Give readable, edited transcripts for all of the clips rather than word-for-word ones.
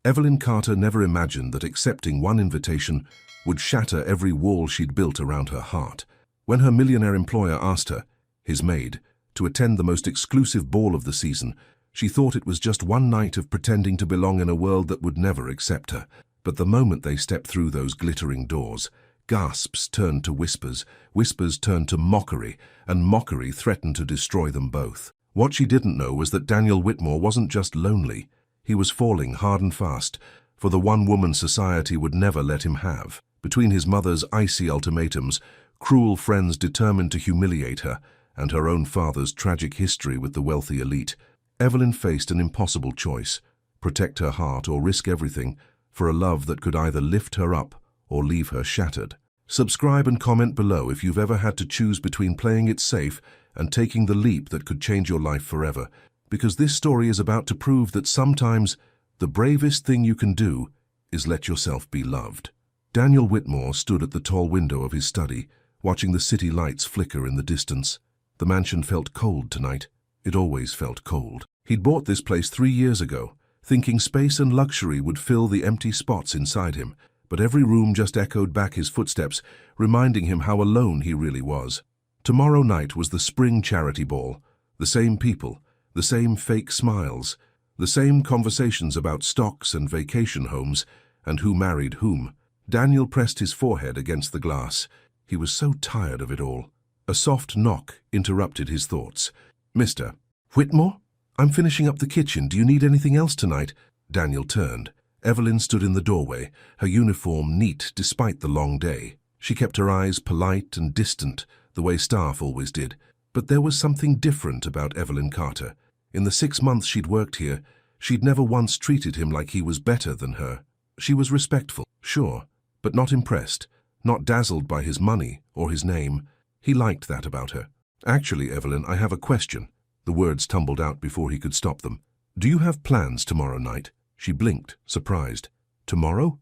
Evelyn Carter never imagined that accepting one invitation would shatter every wall she'd built around her heart. When her millionaire employer asked her, his maid, to attend the most exclusive ball of the season, she thought it was just one night of pretending to belong in a world that would never accept her. But the moment they stepped through those glittering doors, gasps turned to whispers, whispers turned to mockery, and mockery threatened to destroy them both. What she didn't know was that Daniel Whitmore wasn't just lonely. He was falling hard and fast for the one woman society would never let him have. Between his mother's icy ultimatums, cruel friends determined to humiliate her, and her own father's tragic history with the wealthy elite, Evelyn faced an impossible choice: protect her heart or risk everything for a love that could either lift her up or leave her shattered. Subscribe and comment below if you've ever had to choose between playing it safe and taking the leap that could change your life forever, because this story is about to prove that sometimes the bravest thing you can do is let yourself be loved. Daniel Whitmore stood at the tall window of his study, watching the city lights flicker in the distance. The mansion felt cold tonight. It always felt cold. He'd bought this place 3 years ago, thinking space and luxury would fill the empty spots inside him, but every room just echoed back his footsteps, reminding him how alone he really was. Tomorrow night was the spring charity ball. The same people, the same fake smiles, the same conversations about stocks and vacation homes and who married whom. Daniel pressed his forehead against the glass. He was so tired of it all. A soft knock interrupted his thoughts. "Mr. Whitmore? I'm finishing up the kitchen. Do you need anything else tonight?" Daniel turned. Evelyn stood in the doorway, her uniform neat despite the long day. She kept her eyes polite and distant, the way staff always did. But there was something different about Evelyn Carter. In the 6 months she'd worked here, she'd never once treated him like he was better than her. She was respectful, sure, but not impressed, not dazzled by his money or his name. He liked that about her. "Actually, Evelyn, I have a question." The words tumbled out before he could stop them. "Do you have plans tomorrow night?" She blinked, surprised. "Tomorrow?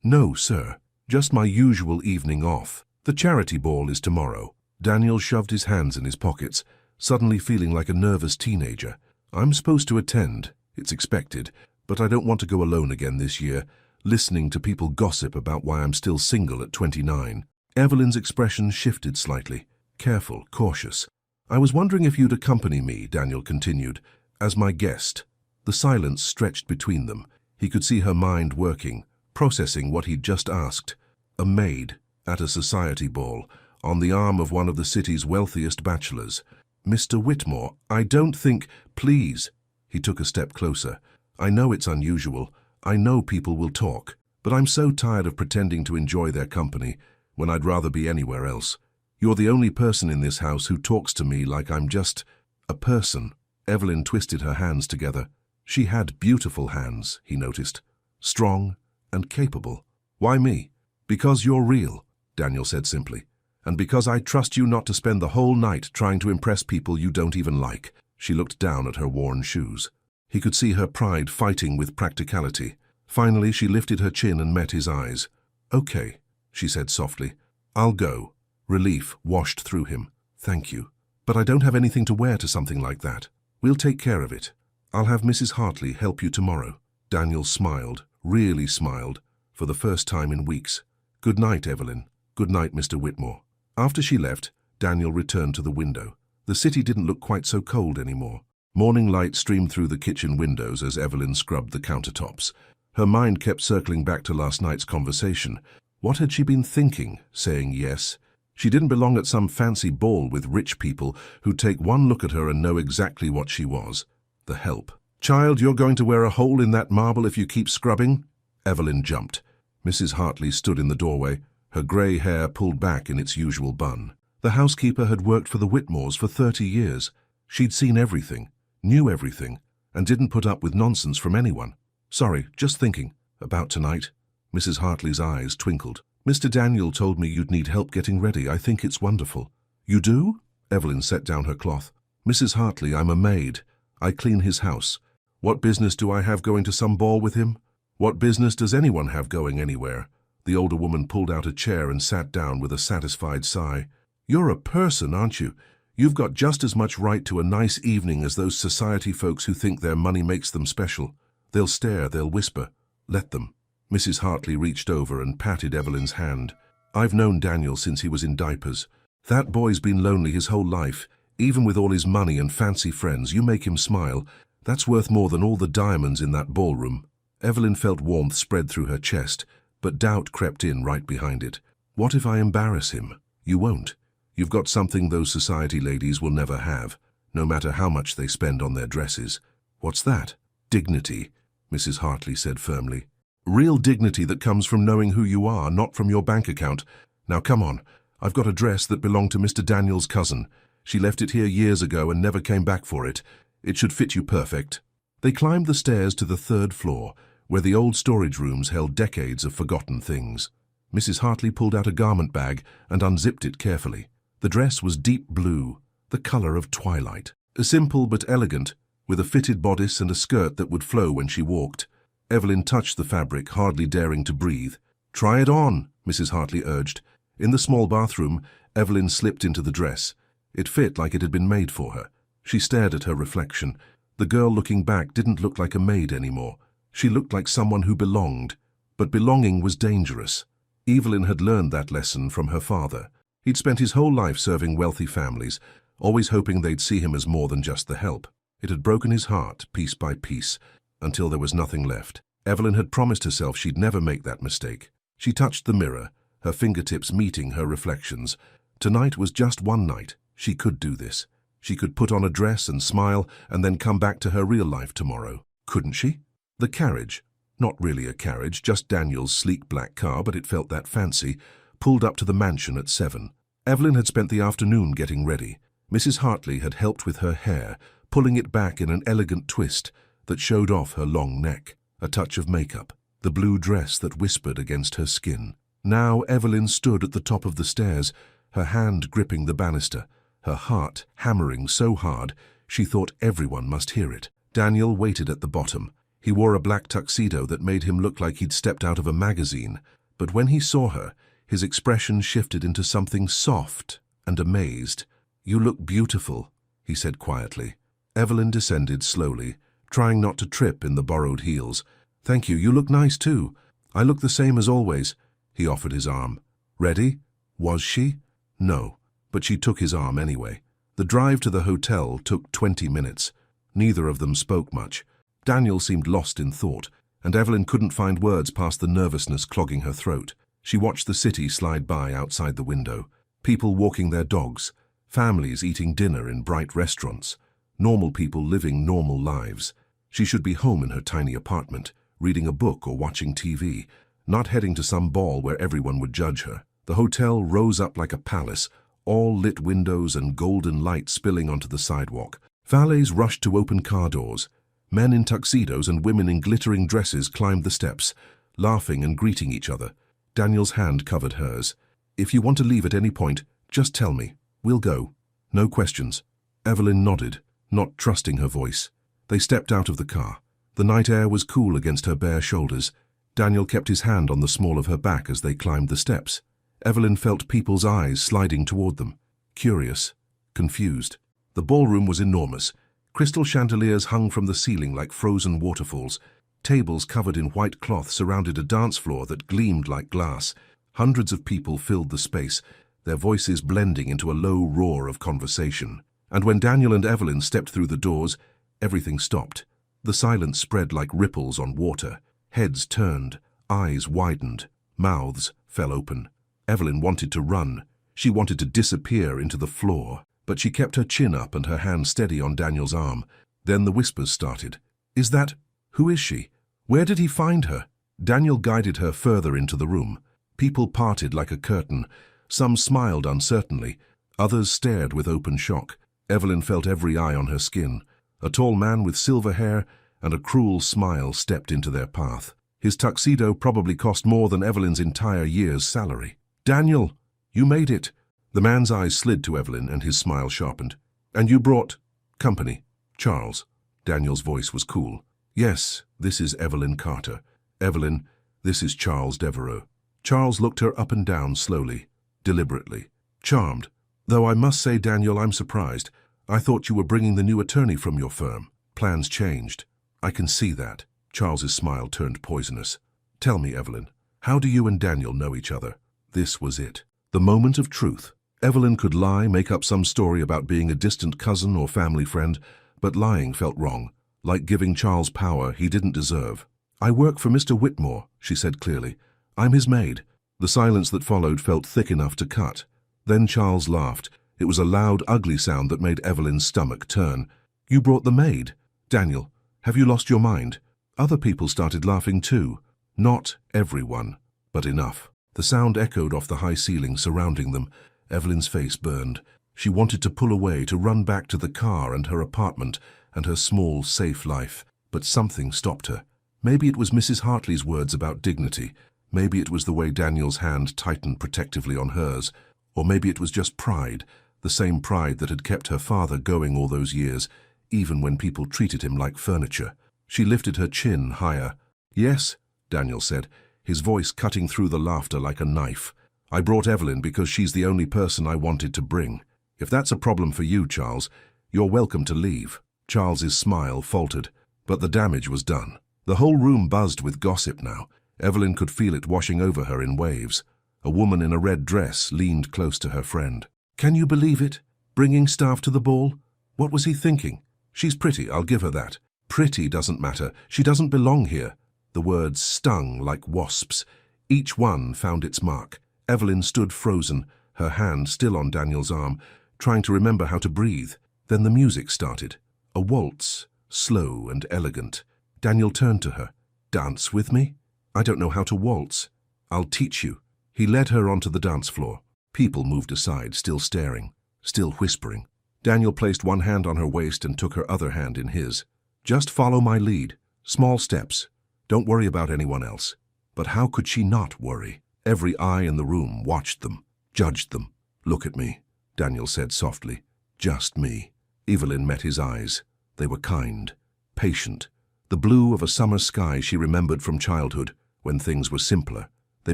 No, sir. Just my usual evening off. The charity ball is tomorrow." Daniel shoved his hands in his pockets, suddenly feeling like a nervous teenager. "I'm supposed to attend. It's expected, but I don't want to go alone again this year, listening to people gossip about why I'm still single at 29. Evelyn's expression shifted slightly, careful, cautious. "I was wondering if you'd accompany me," Daniel continued, "as my guest." The silence stretched between them. He could see her mind working, processing what he'd just asked. A maid, at a society ball, on the arm of one of the city's wealthiest bachelors. "Mr. Whitmore, I don't think—" "Please." He took a step closer. "I know it's unusual. I know people will talk. But I'm so tired of pretending to enjoy their company when I'd rather be anywhere else. You're the only person in this house who talks to me like I'm just a person." Evelyn twisted her hands together. She had beautiful hands, he noticed. Strong and capable. "Why me?" "Because you're real," Daniel said simply. "And because I trust you not to spend the whole night trying to impress people you don't even like." She looked down at her worn shoes. He could see her pride fighting with practicality. Finally, she lifted her chin and met his eyes. "Okay," she said softly. "I'll go." Relief washed through him. "Thank you. But I don't have anything to wear to something like that." "We'll take care of it. I'll have Mrs. Hartley help you tomorrow." Daniel smiled, really smiled, for the first time in weeks. "Good night, Evelyn. Good night, Mr. Whitmore." After she left, Daniel returned to the window. The city didn't look quite so cold anymore. Morning light streamed through the kitchen windows as Evelyn scrubbed the countertops. Her mind kept circling back to last night's conversation. What had she been thinking, saying yes? She didn't belong at some fancy ball with rich people who'd take one look at her and know exactly what she was. The help. "Child, you're going to wear a hole in that marble if you keep scrubbing." Evelyn jumped. Mrs. Hartley stood in the doorway, her grey hair pulled back in its usual bun. The housekeeper had worked for the Whitmores for 30 years. She'd seen everything, knew everything, and didn't put up with nonsense from anyone. "Sorry, just thinking. About tonight." Mrs. Hartley's eyes twinkled. "Mr. Daniel told me you'd need help getting ready. I think it's wonderful." "You do?" Evelyn set down her cloth. "Mrs. Hartley, I'm a maid. I clean his house. What business do I have going to some ball with him? What business does anyone have going anywhere?" The older woman pulled out a chair and sat down with a satisfied sigh. "You're a person, aren't you? You've got just as much right to a nice evening as those society folks who think their money makes them special." They'll stare, they'll whisper. Let them. Mrs. Hartley reached over and patted Evelyn's hand. I've known Daniel since he was in diapers. That boy's been lonely his whole life. Even with all his money and fancy friends, you make him smile. That's worth more than all the diamonds in that ballroom. Evelyn felt warmth spread through her chest, but doubt crept in right behind it. What if I embarrass him? You won't. You've got something those society ladies will never have, no matter how much they spend on their dresses. What's that? Dignity, Mrs. Hartley said firmly. Real dignity that comes from knowing who you are, not from your bank account. Now come on. I've got a dress that belonged to Mr. Daniel's cousin. She left it here years ago and never came back for it. It should fit you perfect. They climbed the stairs to the 3rd floor, where the old storage rooms held decades of forgotten things. Mrs. Hartley pulled out a garment bag and unzipped it carefully. The dress was deep blue, the color of twilight. Simple but elegant, with a fitted bodice and a skirt that would flow when she walked. Evelyn touched the fabric, hardly daring to breathe. Try it on, Mrs. Hartley urged. In the small bathroom, Evelyn slipped into the dress. It fit like it had been made for her. She stared at her reflection. The girl looking back didn't look like a maid anymore. She looked like someone who belonged. But belonging was dangerous. Evelyn had learned that lesson from her father. He'd spent his whole life serving wealthy families, always hoping they'd see him as more than just the help. It had broken his heart, piece by piece, until there was nothing left. Evelyn had promised herself she'd never make that mistake. She touched the mirror, her fingertips meeting her reflections. Tonight was just one night. She could do this. She could put on a dress and smile and then come back to her real life tomorrow. Couldn't she? The carriage, not really a carriage, just Daniel's sleek black car, but it felt that fancy, pulled up to the mansion at 7. Evelyn had spent the afternoon getting ready. Mrs. Hartley had helped with her hair, pulling it back in an elegant twist that showed off her long neck. A touch of makeup, the blue dress that whispered against her skin. Now Evelyn stood at the top of the stairs, her hand gripping the banister, her heart hammering so hard she thought everyone must hear it. Daniel waited at the bottom. He wore a black tuxedo that made him look like he'd stepped out of a magazine. But when he saw her, his expression shifted into something soft and amazed. You look beautiful, he said quietly. Evelyn descended slowly, trying not to trip in the borrowed heels. Thank you, you look nice too. I look the same as always. He offered his arm. Ready? Was she? No, but she took his arm anyway. The drive to the hotel took 20 minutes. Neither of them spoke much. Daniel seemed lost in thought, and Evelyn couldn't find words past the nervousness clogging her throat. She watched the city slide by outside the window. People walking their dogs, families eating dinner in bright restaurants, normal people living normal lives. She should be home in her tiny apartment, reading a book or watching TV, not heading to some ball where everyone would judge her. The hotel rose up like a palace, all lit windows and golden light spilling onto the sidewalk. Valets rushed to open car doors. Men in tuxedos and women in glittering dresses climbed the steps, laughing and greeting each other. Daniel's hand covered hers. If you want to leave at any point, just tell me. We'll go. No questions. Evelyn nodded, not trusting her voice. They stepped out of the car. The night air was cool against her bare shoulders. Daniel kept his hand on the small of her back as they climbed the steps. Evelyn felt people's eyes sliding toward them, curious, confused. The ballroom was enormous. Crystal chandeliers hung from the ceiling like frozen waterfalls. Tables covered in white cloth surrounded a dance floor that gleamed like glass. Hundreds of people filled the space, their voices blending into a low roar of conversation. And when Daniel and Evelyn stepped through the doors, everything stopped. The silence spread like ripples on water. Heads turned, eyes widened, mouths fell open. Evelyn wanted to run. She wanted to disappear into the floor, but she kept her chin up and her hand steady on Daniel's arm. Then the whispers started. Is that... Who is she? Where did he find her? Daniel guided her further into the room. People parted like a curtain. Some smiled uncertainly. Others stared with open shock. Evelyn felt every eye on her skin. A tall man with silver hair and a cruel smile stepped into their path. His tuxedo probably cost more than Evelyn's entire year's salary. Daniel, you made it. The man's eyes slid to Evelyn and his smile sharpened. And you brought... company. Charles. Daniel's voice was cool. Yes, this is Evelyn Carter. Evelyn, this is Charles Devereux. Charles looked her up and down slowly, deliberately. Charmed. Though I must say, Daniel, I'm surprised. I thought you were bringing the new attorney from your firm. Plans changed. I can see that. Charles's smile turned poisonous. Tell me, Evelyn, how do you and Daniel know each other? This was it. The moment of truth. Evelyn could lie, make up some story about being a distant cousin or family friend, but lying felt wrong, like giving Charles power he didn't deserve. I work for Mr. Whitmore, she said clearly. I'm his maid. The silence that followed felt thick enough to cut. Then Charles laughed. It was a loud, ugly sound that made Evelyn's stomach turn. You brought the maid? Daniel, have you lost your mind? Other people started laughing too. Not everyone, but enough. The sound echoed off the high ceiling surrounding them. Evelyn's face burned. She wanted to pull away, to run back to the car and her apartment and her small, safe life. But something stopped her. Maybe it was Mrs. Hartley's words about dignity. Maybe it was the way Daniel's hand tightened protectively on hers. Or maybe it was just pride, the same pride that had kept her father going all those years, even when people treated him like furniture. She lifted her chin higher. Yes, Daniel said, his voice cutting through the laughter like a knife. I brought Evelyn because she's the only person I wanted to bring. If that's a problem for you, Charles, you're welcome to leave. Charles's smile faltered, but the damage was done. The whole room buzzed with gossip now. Evelyn could feel it washing over her in waves. A woman in a red dress leaned close to her friend. Can you believe it? Bringing staff to the ball? What was he thinking? She's pretty, I'll give her that. Pretty doesn't matter. She doesn't belong here. The words stung like wasps. Each one found its mark. Evelyn stood frozen, her hand still on Daniel's arm, trying to remember how to breathe. Then the music started. A waltz, slow and elegant. Daniel turned to her. Dance with me? I don't know how to waltz. I'll teach you. He led her onto the dance floor. People moved aside, still staring, still whispering. Daniel placed one hand on her waist and took her other hand in his. Just follow my lead. Small steps. Don't worry about anyone else. But how could she not worry? Every eye in the room watched them, judged them. Look at me, Daniel said softly. Just me. Evelyn met his eyes. They were kind, patient. The blue of a summer sky she remembered from childhood, when things were simpler. They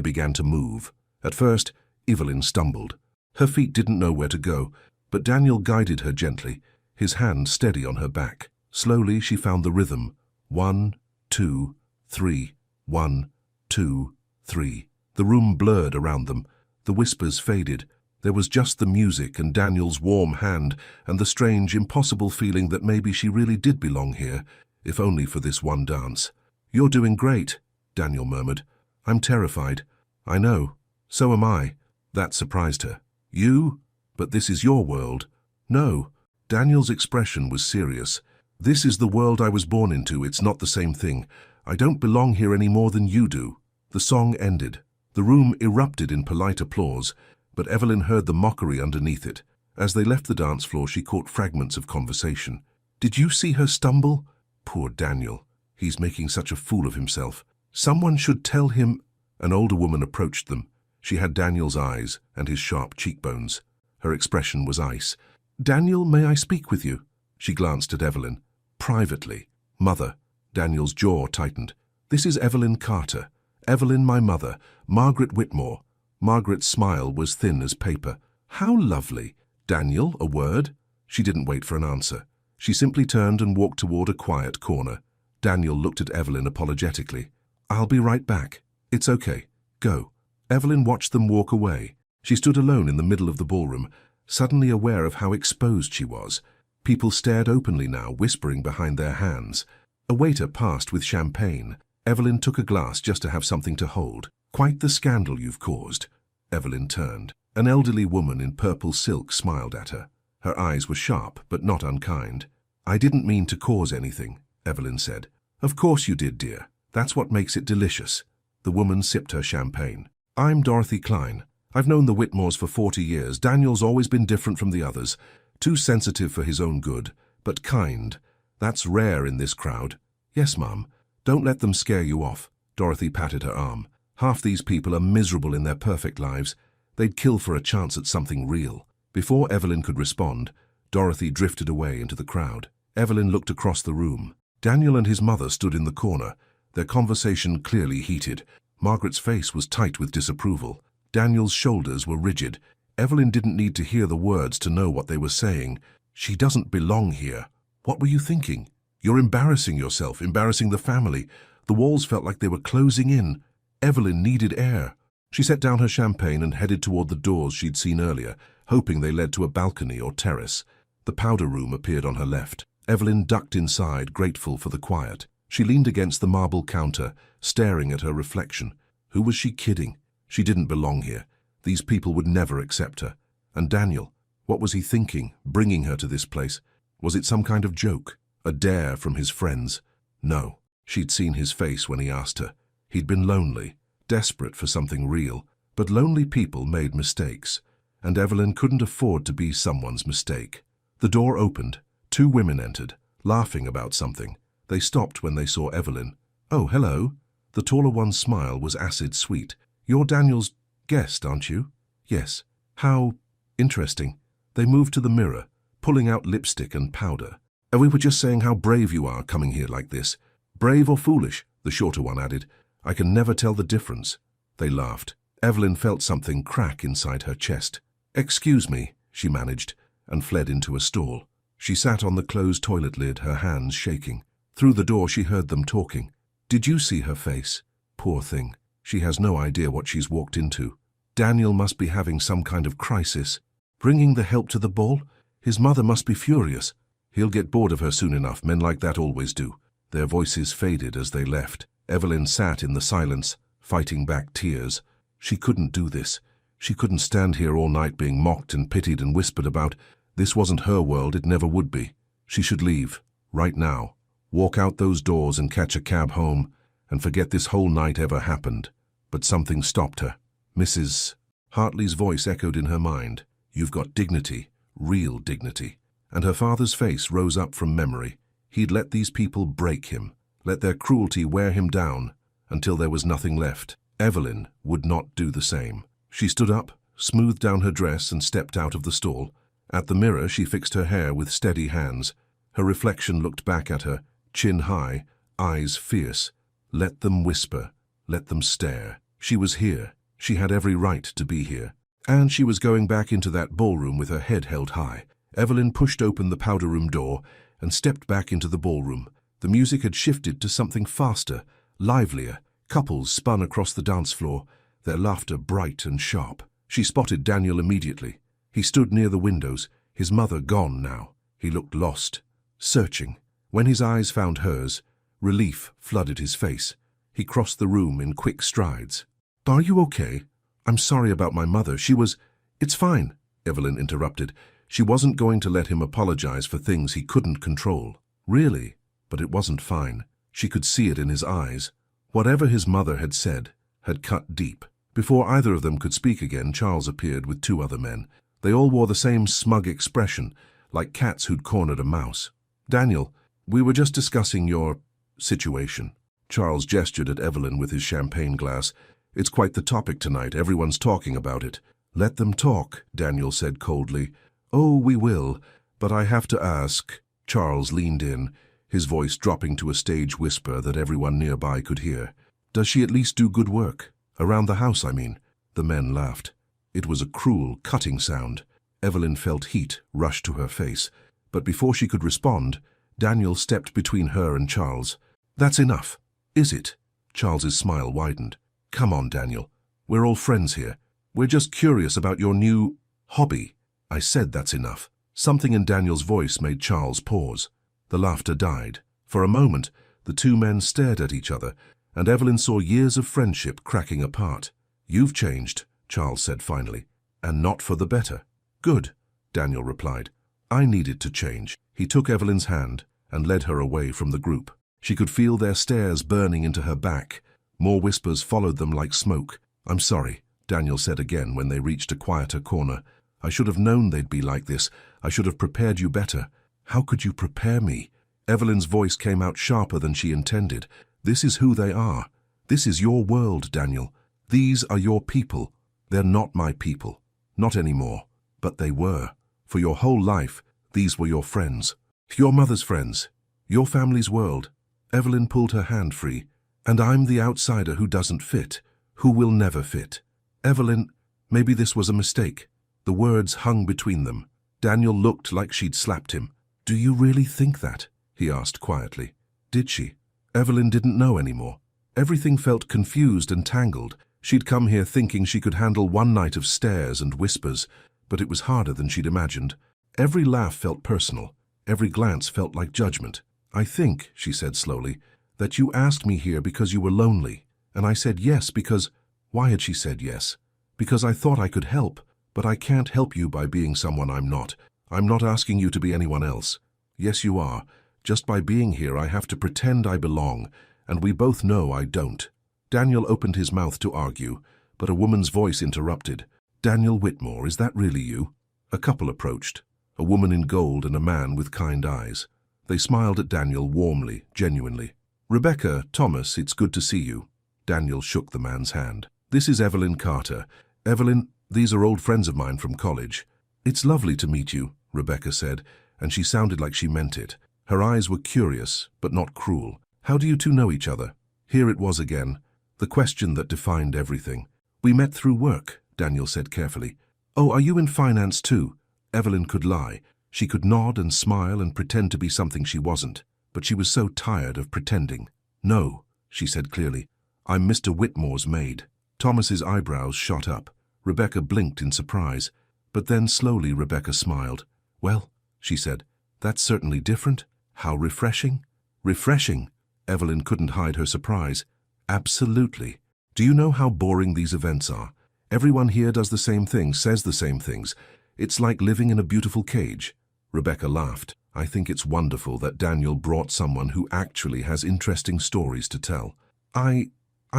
began to move. At first, Evelyn stumbled. Her feet didn't know where to go, but Daniel guided her gently, his hand steady on her back. Slowly she found the rhythm. 1, 2, 3. 1, 2, 3. The room blurred around them. The whispers faded. There was just the music and Daniel's warm hand and the strange, impossible feeling that maybe she really did belong here, if only for this one dance. You're doing great, Daniel murmured. I'm terrified. I know. So am I. That surprised her. You? But this is your world. No. Daniel's expression was serious. This is the world I was born into. It's not the same thing. I don't belong here any more than you do. The song ended. The room erupted in polite applause, but Evelyn heard the mockery underneath it. As they left the dance floor, she caught fragments of conversation. Did you see her stumble? Poor Daniel. He's making such a fool of himself. Someone should tell him. An older woman approached them. She had Daniel's eyes and his sharp cheekbones. Her expression was ice. Daniel, may I speak with you? She glanced at Evelyn. Privately. Mother. Daniel's jaw tightened. This is Evelyn Carter. Evelyn, my mother. Margaret Whitmore. Margaret's smile was thin as paper. How lovely. Daniel, a word? She didn't wait for an answer. She simply turned and walked toward a quiet corner. Daniel looked at Evelyn apologetically. I'll be right back. It's okay. Go. Evelyn watched them walk away. She stood alone in the middle of the ballroom, suddenly aware of how exposed she was. People stared openly now, whispering behind their hands. A waiter passed with champagne. Evelyn took a glass just to have something to hold. Quite the scandal you've caused. Evelyn turned. An elderly woman in purple silk smiled at her. Her eyes were sharp, but not unkind. I didn't mean to cause anything, Evelyn said. Of course you did, dear. That's what makes it delicious. The woman sipped her champagne. I'm Dorothy Klein. I've known the Whitmores for 40 years. Daniel's always been different from the others. Too sensitive for his own good, but kind. That's rare in this crowd. Yes, Mum. Don't let them scare you off. Dorothy patted her arm. Half these people are miserable in their perfect lives. They'd kill for a chance at something real. Before Evelyn could respond, Dorothy drifted away into the crowd. Evelyn looked across the room. Daniel and his mother stood in the corner, their conversation clearly heated. Margaret's face was tight with disapproval. Daniel's shoulders were rigid. Evelyn didn't need to hear the words to know what they were saying. She doesn't belong here. What were you thinking? You're embarrassing yourself, embarrassing the family. The walls felt like they were closing in. Evelyn needed air. She set down her champagne and headed toward the doors she'd seen earlier, hoping they led to a balcony or terrace. The powder room appeared on her left. Evelyn ducked inside, grateful for the quiet. She leaned against the marble counter, staring at her reflection. Who was she kidding? She didn't belong here. These people would never accept her. And Daniel, what was he thinking, bringing her to this place? Was it some kind of joke? A dare from his friends? No. She'd seen his face when he asked her. He'd been lonely, desperate for something real. But lonely people made mistakes, and Evelyn couldn't afford to be someone's mistake. The door opened. 2 women entered, laughing about something. They stopped when they saw Evelyn. "Oh, hello." The taller one's smile was acid-sweet. "You're Daniel's guest, aren't you?" "Yes." "How interesting." They moved to the mirror, pulling out lipstick and powder. "And we were just saying how brave you are coming here like this." "Brave or foolish?" the shorter one added. "I can never tell the difference." They laughed. Evelyn felt something crack inside her chest. "Excuse me," she managed, and fled into a stall. She sat on the closed toilet lid, her hands shaking. Through the door she heard them talking. "Did you see her face? Poor thing. She has no idea what she's walked into. Daniel must be having some kind of crisis. Bringing the help to the ball? His mother must be furious. He'll get bored of her soon enough, men like that always do." Their voices faded as they left. Evelyn sat in the silence, fighting back tears. She couldn't do this. She couldn't stand here all night being mocked and pitied and whispered about. This wasn't her world, it never would be. She should leave, right now. Walk out those doors and catch a cab home, and forget this whole night ever happened. But something stopped her. Mrs. Hartley's voice echoed in her mind. "You've got dignity, real dignity." And her father's face rose up from memory. He'd let these people break him, let their cruelty wear him down, until there was nothing left. Evelyn would not do the same. She stood up, smoothed down her dress, and stepped out of the stall. At the mirror, she fixed her hair with steady hands. Her reflection looked back at her, chin high, eyes fierce. Let them whisper, let them stare. She was here. She had every right to be here. And she was going back into that ballroom with her head held high. Evelyn pushed open the powder room door and stepped back into the ballroom. The music had shifted to something faster, livelier. Couples spun across the dance floor, their laughter bright and sharp. She spotted Daniel immediately. He stood near the windows, his mother gone now. He looked lost, searching. When his eyes found hers, relief flooded his face. He crossed the room in quick strides. "Are you okay? I'm sorry about my mother. She was—" "It's fine," Evelyn interrupted. She wasn't going to let him apologize for things he couldn't control. Really, but it wasn't fine. She could see it in his eyes. Whatever his mother had said had cut deep. Before either of them could speak again, Charles appeared with 2 other men. They all wore the same smug expression, like cats who'd cornered a mouse. "Daniel, we were just discussing your situation." Charles gestured at Evelyn with his champagne glass. "It's quite the topic tonight. Everyone's talking about it." "Let them talk," Daniel said coldly. "Oh, we will, but I have to ask." Charles leaned in, his voice dropping to a stage whisper that everyone nearby could hear. "Does she at least do good work? Around the house, I mean." The men laughed. It was a cruel, cutting sound. Evelyn felt heat rush to her face. But before she could respond, Daniel stepped between her and Charles. "That's enough, is it?" Charles's smile widened. "Come on, Daniel. We're all friends here. We're just curious about your new hobby." "I said that's enough." Something in Daniel's voice made Charles pause. The laughter died. For a moment, the 2 men stared at each other, and Evelyn saw years of friendship cracking apart. "You've changed," Charles said finally, "and not for the better." "Good," Daniel replied. "I needed to change." He took Evelyn's hand and led her away from the group. She could feel their stares burning into her back. More whispers followed them like smoke. "I'm sorry," Daniel said again when they reached a quieter corner. "I should have known they'd be like this. I should have prepared you better." "How could you prepare me?" Evelyn's voice came out sharper than she intended. "This is who they are. This is your world, Daniel. These are your people. They're not my people. Not anymore. But they were. For your whole life, these were your friends. Your mother's friends. Your family's world." Evelyn pulled her hand free. "And I'm the outsider who doesn't fit, who will never fit." "Evelyn, maybe this was a mistake." The words hung between them. Daniel looked like she'd slapped him. "Do you really think that?" he asked quietly. Did she? Evelyn didn't know anymore. Everything felt confused and tangled. She'd come here thinking she could handle one night of stares and whispers, but it was harder than she'd imagined. Every laugh felt personal. Every glance felt like judgment. I think, she said slowly, that you asked me here because you were lonely, and I said yes because— Why had she said yes? Because I thought I could help, but I can't help you by being someone I'm not. I'm not asking you to be anyone else. Yes, you are. Just by being here, I have to pretend I belong, and we both know I don't. Daniel opened his mouth to argue, but a woman's voice interrupted. Daniel Whitmore, is that really you? A couple approached, a woman in gold and a man with kind eyes. They smiled at Daniel warmly, genuinely. Rebecca, Thomas, it's good to see you. Daniel shook the man's hand. This is Evelyn Carter. Evelyn, these are old friends of mine from college. It's lovely to meet you, Rebecca said, and she sounded like she meant it. Her eyes were curious, but not cruel. How do you two know each other? Here it was again, the question that defined everything. We met through work, Daniel said carefully. Oh, are you in finance too? Evelyn could lie. She could nod and smile and pretend to be something she wasn't, but she was so tired of pretending. No, she said clearly. I'm Mr. Whitmore's maid. Thomas's eyebrows shot up. Rebecca blinked in surprise, but then slowly Rebecca smiled. Well, she said, that's certainly different. How refreshing. Refreshing. Evelyn couldn't hide her surprise. Absolutely. Do you know how boring these events are? Everyone here does the same things, says the same things. It's like living in a beautiful cage. Rebecca laughed. I think it's wonderful that Daniel brought someone who actually has interesting stories to tell. I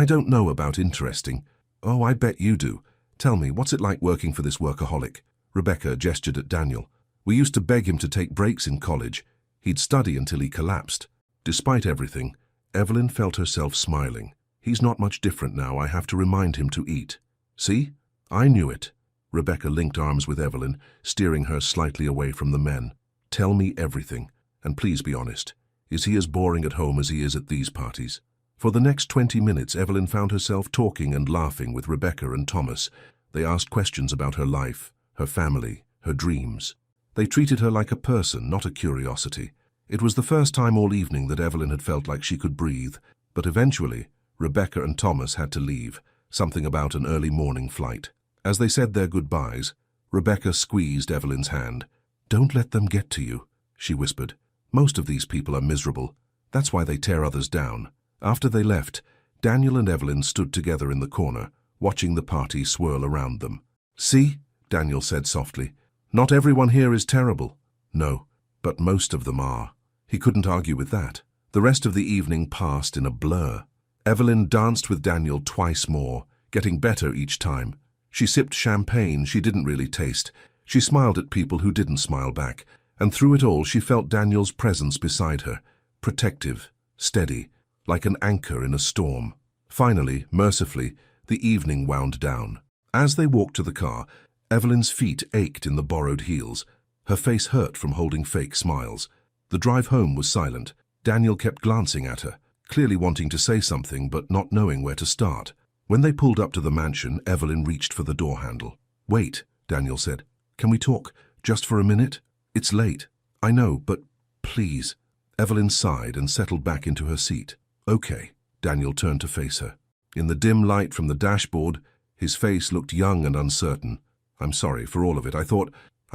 don't know about interesting. Oh, I bet you do. Tell me, what's it like working for this workaholic? Rebecca gestured at Daniel. We used to beg him to take breaks in college. He'd study until he collapsed. Despite everything, Evelyn felt herself smiling. He's not much different now. I have to remind him to eat. See? I knew it. Rebecca linked arms with Evelyn, steering her slightly away from the men. Tell me everything, and please be honest. Is he as boring at home as he is at these parties? For the next 20 minutes, Evelyn found herself talking and laughing with Rebecca and Thomas. They asked questions about her life, her family, her dreams. They treated her like a person, not a curiosity. It was the first time all evening that Evelyn had felt like she could breathe, but eventually, Rebecca and Thomas had to leave, something about an early morning flight. As they said their goodbyes, Rebecca squeezed Evelyn's hand. Don't let them get to you, she whispered. Most of these people are miserable. That's why they tear others down. After they left, Daniel and Evelyn stood together in the corner, watching the party swirl around them. See, Daniel said softly, not everyone here is terrible. No, but most of them are. He couldn't argue with that. The rest of the evening passed in a blur. Evelyn danced with Daniel twice more, getting better each time. She sipped champagne she didn't really taste. She smiled at people who didn't smile back, and through it all she felt Daniel's presence beside her, protective, steady, like an anchor in a storm. Finally, mercifully, the evening wound down. As they walked to the car, Evelyn's feet ached in the borrowed heels. Her face hurt from holding fake smiles. The drive home was silent. Daniel kept glancing at her, clearly wanting to say something but not knowing where to start. When they pulled up to the mansion, Evelyn reached for the door handle. Wait, Daniel said. Can we talk, just for a minute? It's late. I know, but please. Evelyn sighed and settled back into her seat. Okay. Daniel turned to face her. In the dim light from the dashboard, his face looked young and uncertain. I'm sorry for all of it. I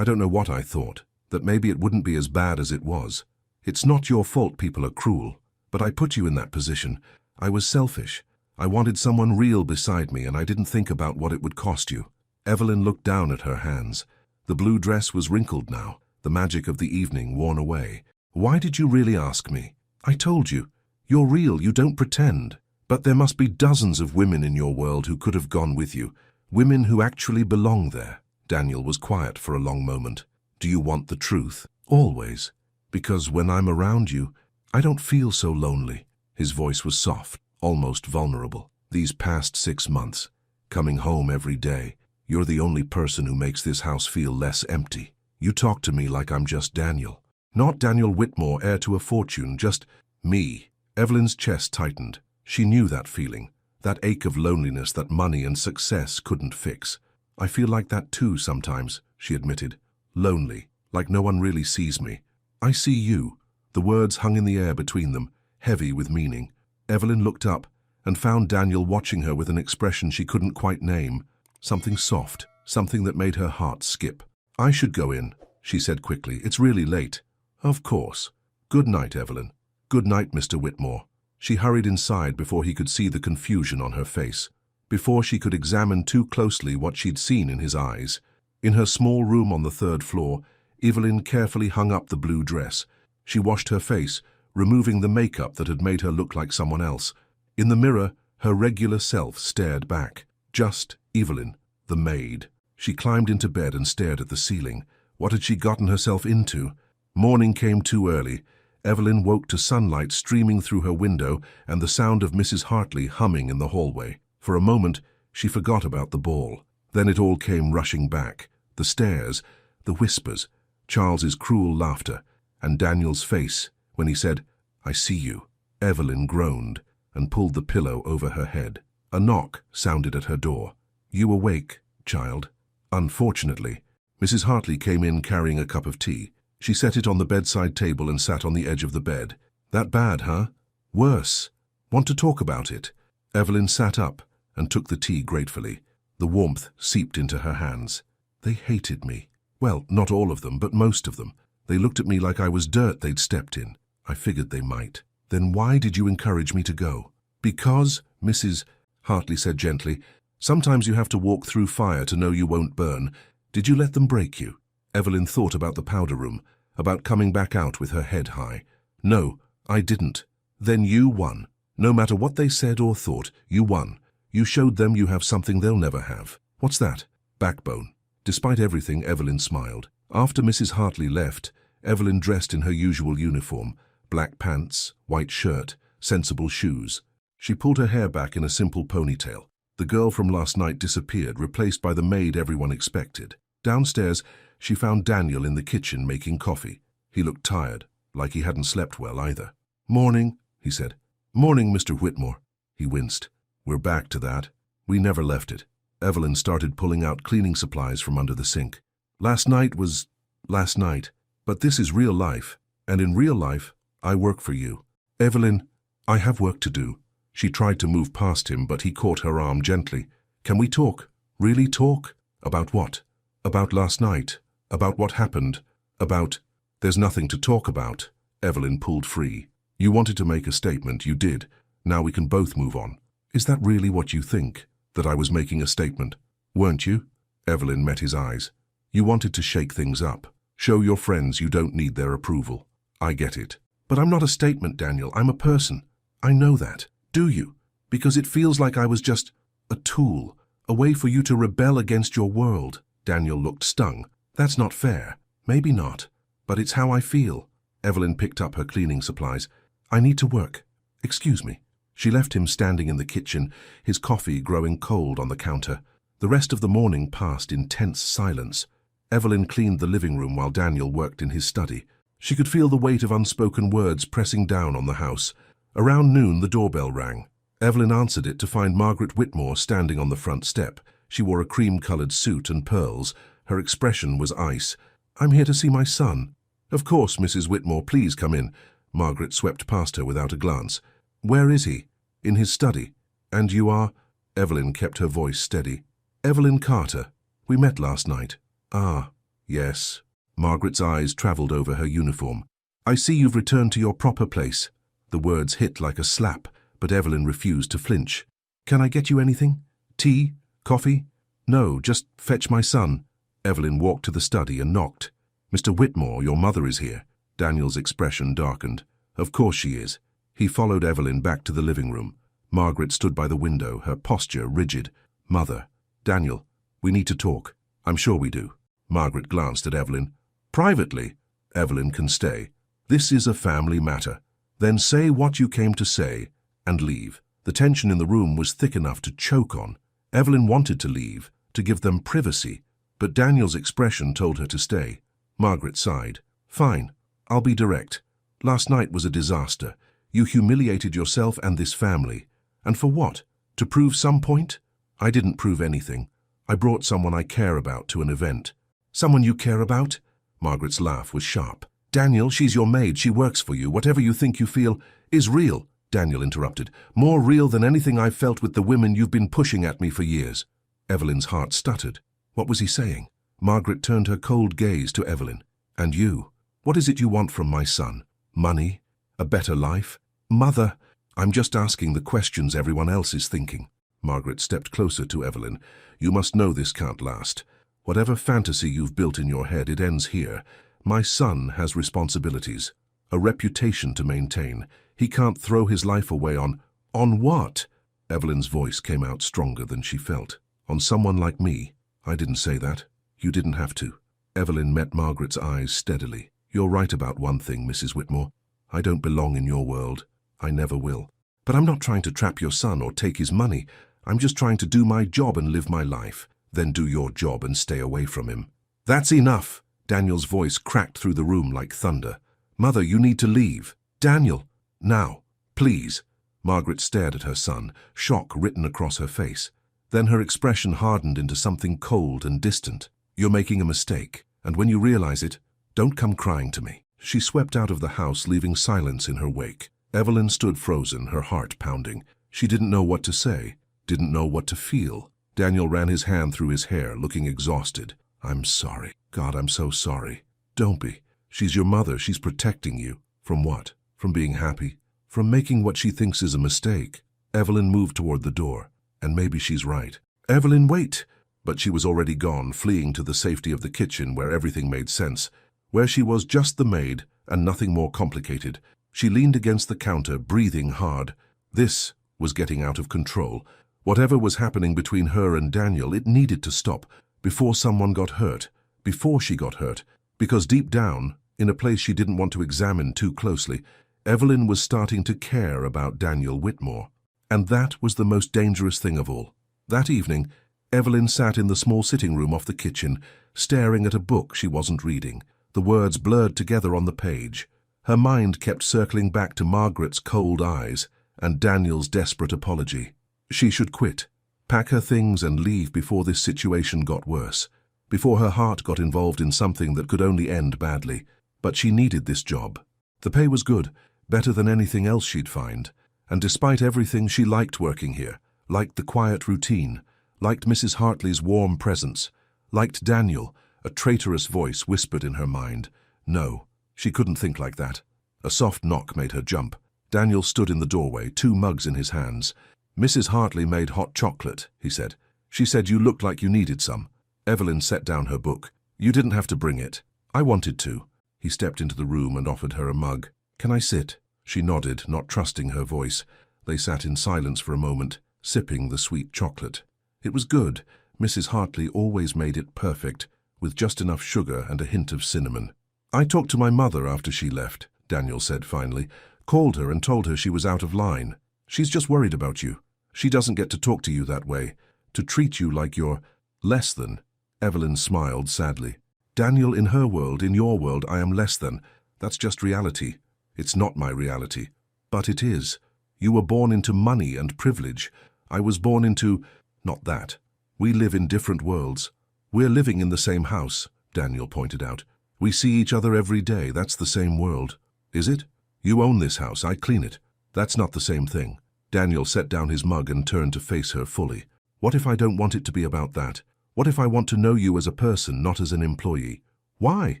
don't know what I thought, that maybe it wouldn't be as bad as it was. It's not your fault people are cruel, but I put you in that position. I was selfish. I wanted someone real beside me, and I didn't think about what it would cost you. Evelyn looked down at her hands. The blue dress was wrinkled now, the magic of the evening worn away. Why did you really ask me? I told you. You're real, you don't pretend. But there must be dozens of women in your world who could have gone with you. Women who actually belong there. Daniel was quiet for a long moment. Do you want the truth? Always. Because when I'm around you, I don't feel so lonely. His voice was soft, almost vulnerable. These past 6 months, coming home every day, you're the only person who makes this house feel less empty. You talk to me like I'm just Daniel. Not Daniel Whitmore, heir to a fortune, just me. Evelyn's chest tightened. She knew that feeling, that ache of loneliness that money and success couldn't fix. I feel like that too sometimes, she admitted. Lonely, like no one really sees me. I see you, The words hung in the air between them, heavy with meaning. Evelyn looked up and found Daniel watching her with an expression she couldn't quite name. Something soft, something that made her heart skip. "I should go in," she said quickly. "It's really late." "Of course. Good night, Evelyn." "Good night, Mr. Whitmore." She hurried inside before he could see the confusion on her face, before she could examine too closely what she'd seen in his eyes. In her small room on the 3rd floor, Evelyn carefully hung up the blue dress. She washed her face, removing the makeup that had made her look like someone else. In the mirror, her regular self stared back. Just Evelyn, the maid. She climbed into bed and stared at the ceiling. What had she gotten herself into? Morning came too early. Evelyn woke to sunlight streaming through her window and the sound of Mrs. Hartley humming in the hallway. For a moment, she forgot about the ball. Then it all came rushing back. The stairs, the whispers, Charles's cruel laughter, and Daniel's face when he said, "I see you." Evelyn groaned and pulled the pillow over her head. A knock sounded at her door. "You awake, child?" Unfortunately, Mrs. Hartley came in carrying a cup of tea. She set it on the bedside table and sat on the edge of the bed. "That bad, huh?" "Worse. Want to talk about it?" Evelyn sat up and took the tea gratefully. The warmth seeped into her hands. "They hated me. Well, not all of them, but most of them. They looked at me like I was dirt they'd stepped in. I figured they might." "Then why did you encourage me to go?" "Because," Mrs. Hartley said gently, "sometimes you have to walk through fire to know you won't burn. Did you let them break you?" Evelyn thought about the powder room, about coming back out with her head high. "No, I didn't." "Then you won. No matter what they said or thought, you won. You showed them you have something they'll never have." "What's that?" "Backbone." Despite everything, Evelyn smiled. After Mrs. Hartley left, Evelyn dressed in her usual uniform, black pants, white shirt, sensible shoes. She pulled her hair back in a simple ponytail. The girl from last night disappeared, replaced by the maid everyone expected. Downstairs, she found Daniel in the kitchen making coffee. He looked tired, like he hadn't slept well either. "Morning," he said. "Morning, Mr. Whitmore." He winced. "We're back to that. We never left it." Evelyn started pulling out cleaning supplies from under the sink. "Last night was last night, but this is real life, and in real life, I work for you." "Evelyn, I have work to do." She tried to move past him, but he caught her arm gently. "Can we talk? Really talk? About what? About last night? About what happened? About—" "There's nothing to talk about." Evelyn pulled free. "You wanted to make a statement, you did. Now we can both move on." "Is that really what you think? That I was making a statement? Weren't you?" Evelyn met his eyes. "You wanted to shake things up. Show your friends you don't need their approval. I get it. But I'm not a statement, Daniel. I'm a person. I know that. Do you? Because it feels like I was just a tool, a way for you to rebel against your world." Daniel looked stung. "That's not fair. Maybe not. But it's how I feel." Evelyn picked up her cleaning supplies. "I need to work. Excuse me." She left him standing in the kitchen, his coffee growing cold on the counter. The rest of the morning passed in tense silence. Evelyn cleaned the living room while Daniel worked in his study. She could feel the weight of unspoken words pressing down on the house. Around noon, the doorbell rang. Evelyn answered it to find Margaret Whitmore standing on the front step. She wore a cream-colored suit and pearls. Her expression was ice. "I'm here to see my son." "Of course, Mrs. Whitmore, please come in." Margaret swept past her without a glance. "Where is he?" "In his study." "And you are—" Evelyn kept her voice steady. "Evelyn Carter. We met last night." "Ah, yes." Margaret's eyes traveled over her uniform. "I see you've returned to your proper place." The words hit like a slap, but Evelyn refused to flinch. "Can I get you anything? Tea? Coffee?" "No, just fetch my son." Evelyn walked to the study and knocked. "Mr. Whitmore, your mother is here." Daniel's expression darkened. "Of course she is." He followed Evelyn back to the living room. Margaret stood by the window, her posture rigid. "Mother." "Daniel, we need to talk." "I'm sure we do." Margaret glanced at Evelyn. "Privately." "Evelyn can stay. This is a family matter." "Then say what you came to say and leave." The tension in the room was thick enough to choke on. Evelyn wanted to leave, to give them privacy, but Daniel's expression told her to stay. Margaret sighed. "Fine. I'll be direct. Last night was a disaster. You humiliated yourself and this family. And for what? To prove some point?" "I didn't prove anything. I brought someone I care about to an event." "Someone you care about?" Margaret's laugh was sharp. Daniel, she's your maid. She works for you. Whatever you think you feel is real, Daniel interrupted. More real than anything I've felt with the women you've been pushing at me for years. Evelyn's heart stuttered. What was he saying? Margaret turned her cold gaze to Evelyn. And you? What is it you want from my son? Money? A better life? Mother, I'm just asking the questions everyone else is thinking. Margaret stepped closer to Evelyn. You must know this can't last. Whatever fantasy you've built in your head, it ends here. My son has responsibilities, a reputation to maintain. He can't throw his life away on what? Evelyn's voice came out stronger than she felt. On someone like me. I didn't say that. You didn't have to. Evelyn met Margaret's eyes steadily. You're right about one thing, Mrs. Whitmore. I don't belong in your world. I never will. But I'm not trying to trap your son or take his money. I'm just trying to do my job and live my life. Then do your job and stay away from him. That's enough. Daniel's voice cracked through the room like thunder. Mother, you need to leave. Daniel, now, please. Margaret stared at her son, shock written across her face. Then her expression hardened into something cold and distant. You're making a mistake, and when you realize it, don't come crying to me. She swept out of the house, leaving silence in her wake. Evelyn stood frozen, her heart pounding. She didn't know what to say, didn't know what to feel. Daniel ran his hand through his hair, looking exhausted. I'm sorry. God, I'm so sorry. Don't be. She's your mother. She's protecting you. From what? From being happy? From making what she thinks is a mistake. Evelyn moved toward the door. And maybe she's right. Evelyn, wait! But she was already gone, fleeing to the safety of the kitchen where everything made sense, where she was just the maid and nothing more complicated. She leaned against the counter, breathing hard. This was getting out of control. Whatever was happening between her and Daniel, it needed to stop before someone got hurt, before she got hurt, because deep down, in a place she didn't want to examine too closely, Evelyn was starting to care about Daniel Whitmore. And that was the most dangerous thing of all. That evening, Evelyn sat in the small sitting room off the kitchen, staring at a book she wasn't reading, the words blurred together on the page. Her mind kept circling back to Margaret's cold eyes and Daniel's desperate apology. She should quit, pack her things and leave before this situation got worse, before her heart got involved in something that could only end badly. But she needed this job. The pay was good, better than anything else she'd find. And despite everything, she liked working here, liked the quiet routine, liked Mrs. Hartley's warm presence, liked Daniel. A traitorous voice whispered in her mind. No, she couldn't think like that. A soft knock made her jump. Daniel stood in the doorway, 2 mugs in his hands. Mrs. Hartley made hot chocolate, he said. She said you looked like you needed some. Evelyn set down her book. You didn't have to bring it. I wanted to. He stepped into the room and offered her a mug. Can I sit? She nodded, not trusting her voice. They sat in silence for a moment, sipping the sweet chocolate. It was good. Mrs. Hartley always made it perfect, with just enough sugar and a hint of cinnamon. I talked to my mother after she left, Daniel said finally. Called her and told her she was out of line. She's just worried about you. She doesn't get to talk to you that way, to treat you like you're less than. Evelyn smiled sadly. Daniel, in her world, in your world, I am less than. That's just reality. It's not my reality. But it is. You were born into money and privilege. I was born into... not that. We live in different worlds. We're living in the same house, Daniel pointed out. We see each other every day. That's the same world. Is it? You own this house. I clean it. That's not the same thing. Daniel set down his mug and turned to face her fully. What if I don't want it to be about that? What if I want to know you as a person, not as an employee? Why?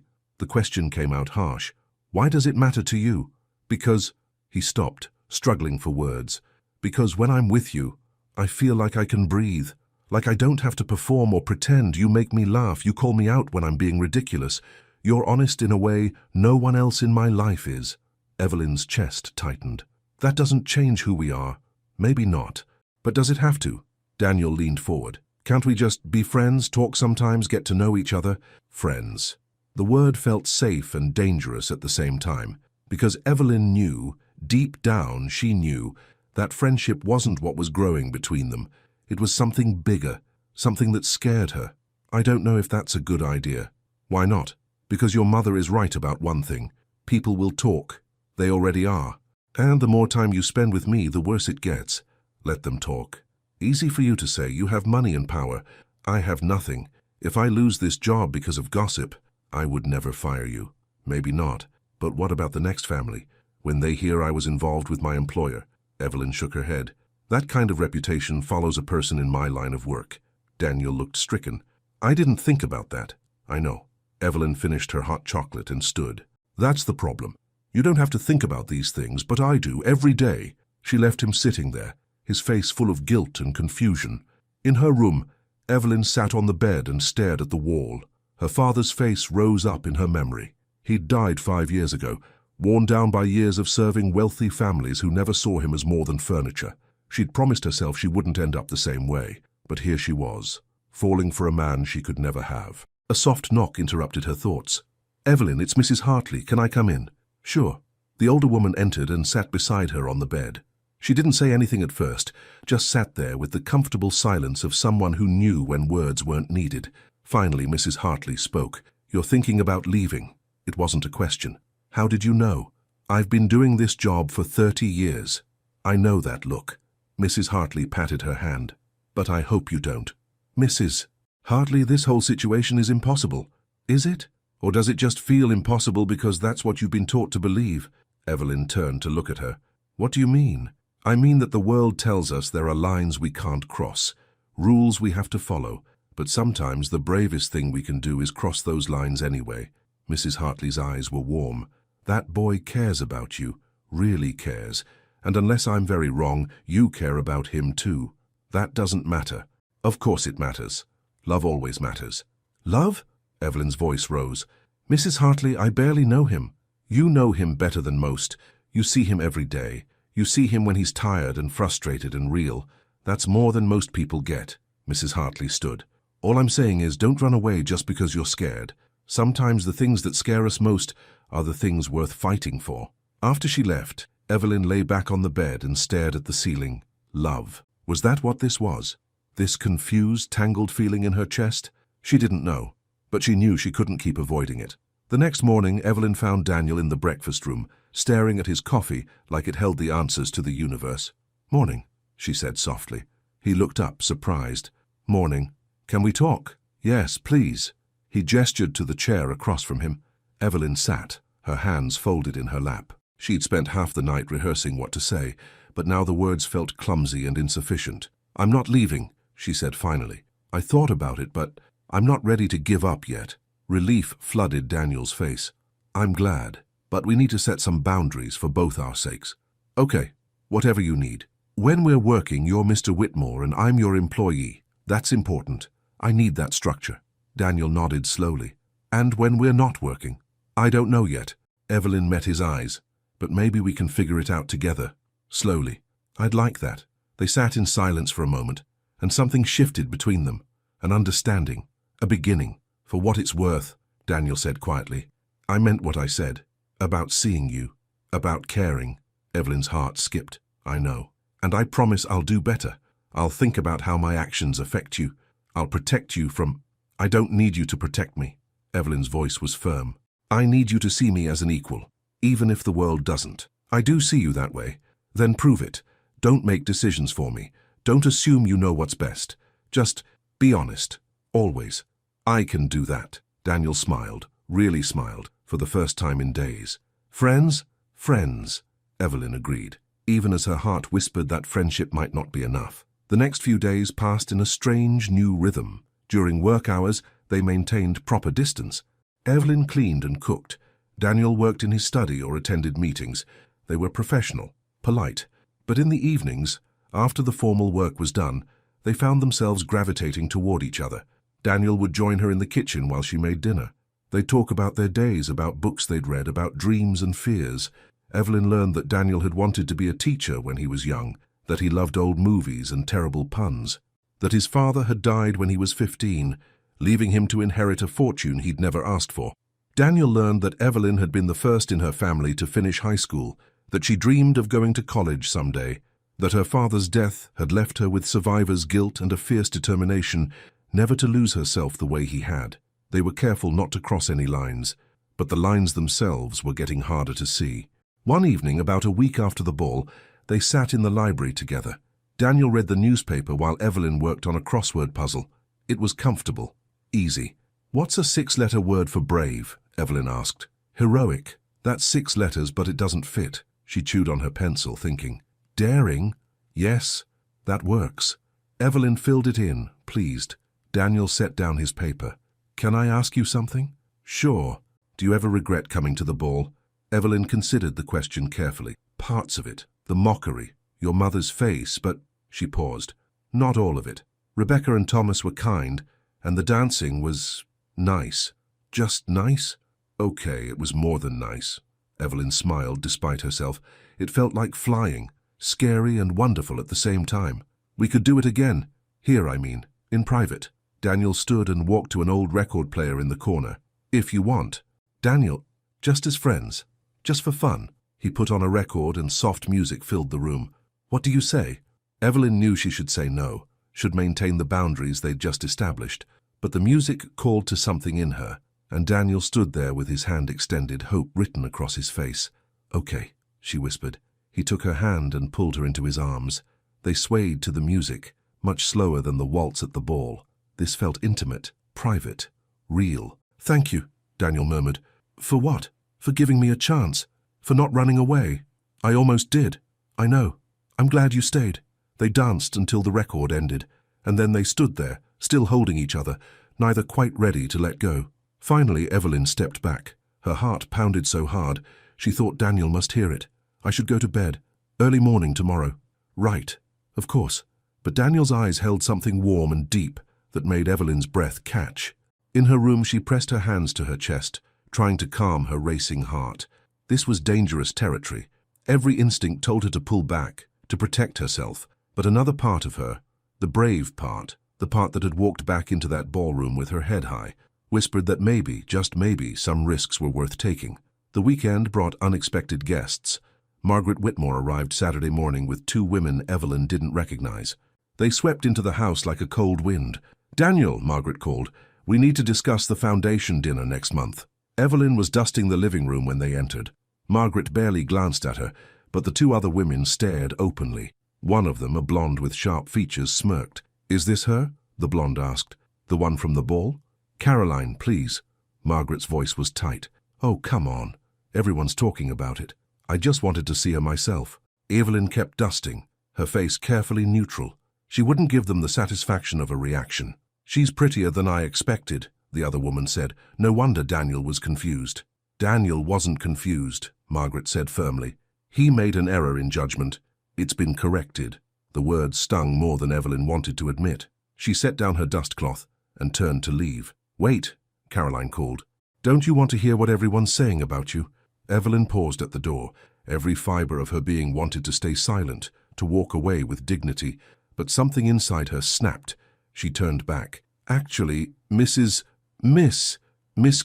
The question came out harsh. Why does it matter to you? Because... He stopped, struggling for words. Because when I'm with you, I feel like I can breathe. Like I don't have to perform or pretend. You make me laugh. You call me out when I'm being ridiculous. You're honest in a way no one else in my life is. Evelyn's chest tightened. That doesn't change who we are. Maybe not. But does it have to? Daniel leaned forward. Can't we just be friends, talk sometimes, get to know each other? Friends. The word felt safe and dangerous at the same time, because Evelyn knew, deep down she knew, that friendship wasn't what was growing between them. It was something bigger, something that scared her. I don't know if that's a good idea. Why not? Because your mother is right about one thing. People will talk. They already are. And the more time you spend with me, the worse it gets. Let them talk. Easy for you to say. You have money and power. I have nothing. If I lose this job because of gossip, I would never fire you. Maybe not. But what about the next family? When they hear I was involved with my employer? Evelyn shook her head. That kind of reputation follows a person in my line of work. Daniel looked stricken. I didn't think about that. I know. Evelyn finished her hot chocolate and stood. That's the problem. You don't have to think about these things, but I do, every day. She left him sitting there, his face full of guilt and confusion. In her room, Evelyn sat on the bed and stared at the wall. Her father's face rose up in her memory. He'd died 5 years ago, worn down by years of serving wealthy families who never saw him as more than furniture. She'd promised herself she wouldn't end up the same way, but here she was, falling for a man she could never have. A soft knock interrupted her thoughts. Evelyn, it's Mrs. Hartley. Can I come in? Sure. The older woman entered and sat beside her on the bed. She didn't say anything at first, just sat there with the comfortable silence of someone who knew when words weren't needed. Finally, Mrs. Hartley spoke. You're thinking about leaving. It wasn't a question. How did you know? I've been doing this job for 30 years. I know that look. Mrs. Hartley patted her hand. But I hope you don't. Mrs. Hartley, this whole situation is impossible. Is it? Or does it just feel impossible because that's what you've been taught to believe? Evelyn turned to look at her. What do you mean? I mean that the world tells us there are lines we can't cross, rules we have to follow, but sometimes the bravest thing we can do is cross those lines anyway. Mrs. Hartley's eyes were warm. That boy cares about you, really cares, and unless I'm very wrong, you care about him too. That doesn't matter. Of course it matters. Love always matters. Love? Evelyn's voice rose. Mrs. Hartley, I barely know him. You know him better than most. You see him every day. You see him when he's tired and frustrated and real. That's more than most people get. Mrs. Hartley stood. All I'm saying is don't run away just because you're scared. Sometimes the things that scare us most are the things worth fighting for. After she left, Evelyn lay back on the bed and stared at the ceiling. Love. Was that what this was? This confused, tangled feeling in her chest? She didn't know, but she knew she couldn't keep avoiding it. The next morning, Evelyn found Daniel in the breakfast room, staring at his coffee like it held the answers to the universe. Morning, she said softly. He looked up, surprised. Morning. Can we talk? Yes, please. He gestured to the chair across from him. Evelyn sat, her hands folded in her lap. She'd spent half the night rehearsing what to say, but now the words felt clumsy and insufficient. I'm not leaving, she said finally. I thought about it, but I'm not ready to give up yet. Relief flooded Daniel's face. I'm glad, but we need to set some boundaries for both our sakes. Okay, whatever you need. When we're working, you're Mr. Whitmore and I'm your employee. That's important. I need that structure. Daniel nodded slowly. And when we're not working? I don't know yet. Evelyn met his eyes. But maybe we can figure it out together. Slowly. I'd like that. They sat in silence for a moment, and something shifted between them. An understanding. A beginning. For what it's worth, Daniel said quietly. I meant what I said. About seeing you. About caring. Evelyn's heart skipped. I know. And I promise I'll do better. I'll think about how my actions affect you. I'll protect you from... I don't need you to protect me. Evelyn's voice was firm. I need you to see me as an equal, even if the world doesn't. I do see you that way. Then prove it. Don't make decisions for me. Don't assume you know what's best. Just be honest. Always. I can do that. Daniel smiled, really smiled, for the first time in days. Friends? Friends, Evelyn agreed, even as her heart whispered that friendship might not be enough. The next few days passed in a strange new rhythm. During work hours, they maintained proper distance. Evelyn cleaned and cooked. Daniel worked in his study or attended meetings. They were professional, polite. But in the evenings, after the formal work was done, they found themselves gravitating toward each other. Daniel would join her in the kitchen while she made dinner. They'd talk about their days, about books they'd read, about dreams and fears. Evelyn learned that Daniel had wanted to be a teacher when he was young, that he loved old movies and terrible puns, that his father had died when he was 15, leaving him to inherit a fortune he'd never asked for. Daniel learned that Evelyn had been the first in her family to finish high school, that she dreamed of going to college someday, that her father's death had left her with survivor's guilt and a fierce determination never to lose herself the way he had. They were careful not to cross any lines, but the lines themselves were getting harder to see. One evening, about a week after the ball, they sat in the library together. Daniel read the newspaper while Evelyn worked on a crossword puzzle. It was comfortable, easy. What's a 6-letter word for brave? Evelyn asked. Heroic, That's 6 letters, but it doesn't fit. She chewed on her pencil, thinking. Daring? Yes, that works. Evelyn filled it in, pleased. Daniel set down his paper. Can I ask you something? Sure. Do you ever regret coming to the ball? Evelyn considered the question carefully. Parts of it. The mockery. Your mother's face, but... She paused. Not all of it. Rebecca and Thomas were kind, and the dancing was... nice. Just nice? Okay, it was more than nice. Evelyn smiled despite herself. It felt like flying, scary and wonderful at the same time. We could do it again. Here, I mean, in private. Daniel stood and walked to an old record player in the corner. If you want. Daniel, just as friends, just for fun. He put on a record and soft music filled the room. What do you say? Evelyn knew she should say no, should maintain the boundaries they'd just established, but the music called to something in her, and Daniel stood there with his hand extended, hope written across his face. Okay, she whispered. He took her hand and pulled her into his arms. They swayed to the music, much slower than the waltz at the ball. This felt intimate, private, real. Thank you, Daniel murmured. For what? For giving me a chance. For not running away. I almost did. I know. I'm glad you stayed. They danced until the record ended, and then they stood there, still holding each other, neither quite ready to let go. Finally, Evelyn stepped back. Her heart pounded so hard, she thought Daniel must hear it. I should go to bed. Early morning tomorrow. Right. Of course. But Daniel's eyes held something warm and deep that made Evelyn's breath catch. In her room, she pressed her hands to her chest, trying to calm her racing heart. This was dangerous territory. Every instinct told her to pull back, to protect herself. But another part of her, the brave part, the part that had walked back into that ballroom with her head high, whispered that maybe, just maybe, some risks were worth taking. The weekend brought unexpected guests. Margaret Whitmore arrived Saturday morning with 2 women Evelyn didn't recognize. They swept into the house like a cold wind. Daniel, Margaret called, we need to discuss the foundation dinner next month. Evelyn was dusting the living room when they entered. Margaret barely glanced at her, but the 2 other women stared openly. One of them, a blonde with sharp features, smirked. Is this her? The blonde asked. The one from the ball? Caroline, please. Margaret's voice was tight. Oh, come on. Everyone's talking about it. I just wanted to see her myself. Evelyn kept dusting, her face carefully neutral. She wouldn't give them the satisfaction of a reaction. She's prettier than I expected, the other woman said. No wonder Daniel was confused. Daniel wasn't confused, Margaret said firmly. He made an error in judgment. It's been corrected. The words stung more than Evelyn wanted to admit. She set down her dustcloth and turned to leave. Wait, Caroline called. Don't you want to hear what everyone's saying about you? Evelyn paused at the door. Every fiber of her being wanted to stay silent, to walk away with dignity, but something inside her snapped. She turned back. Actually, Miss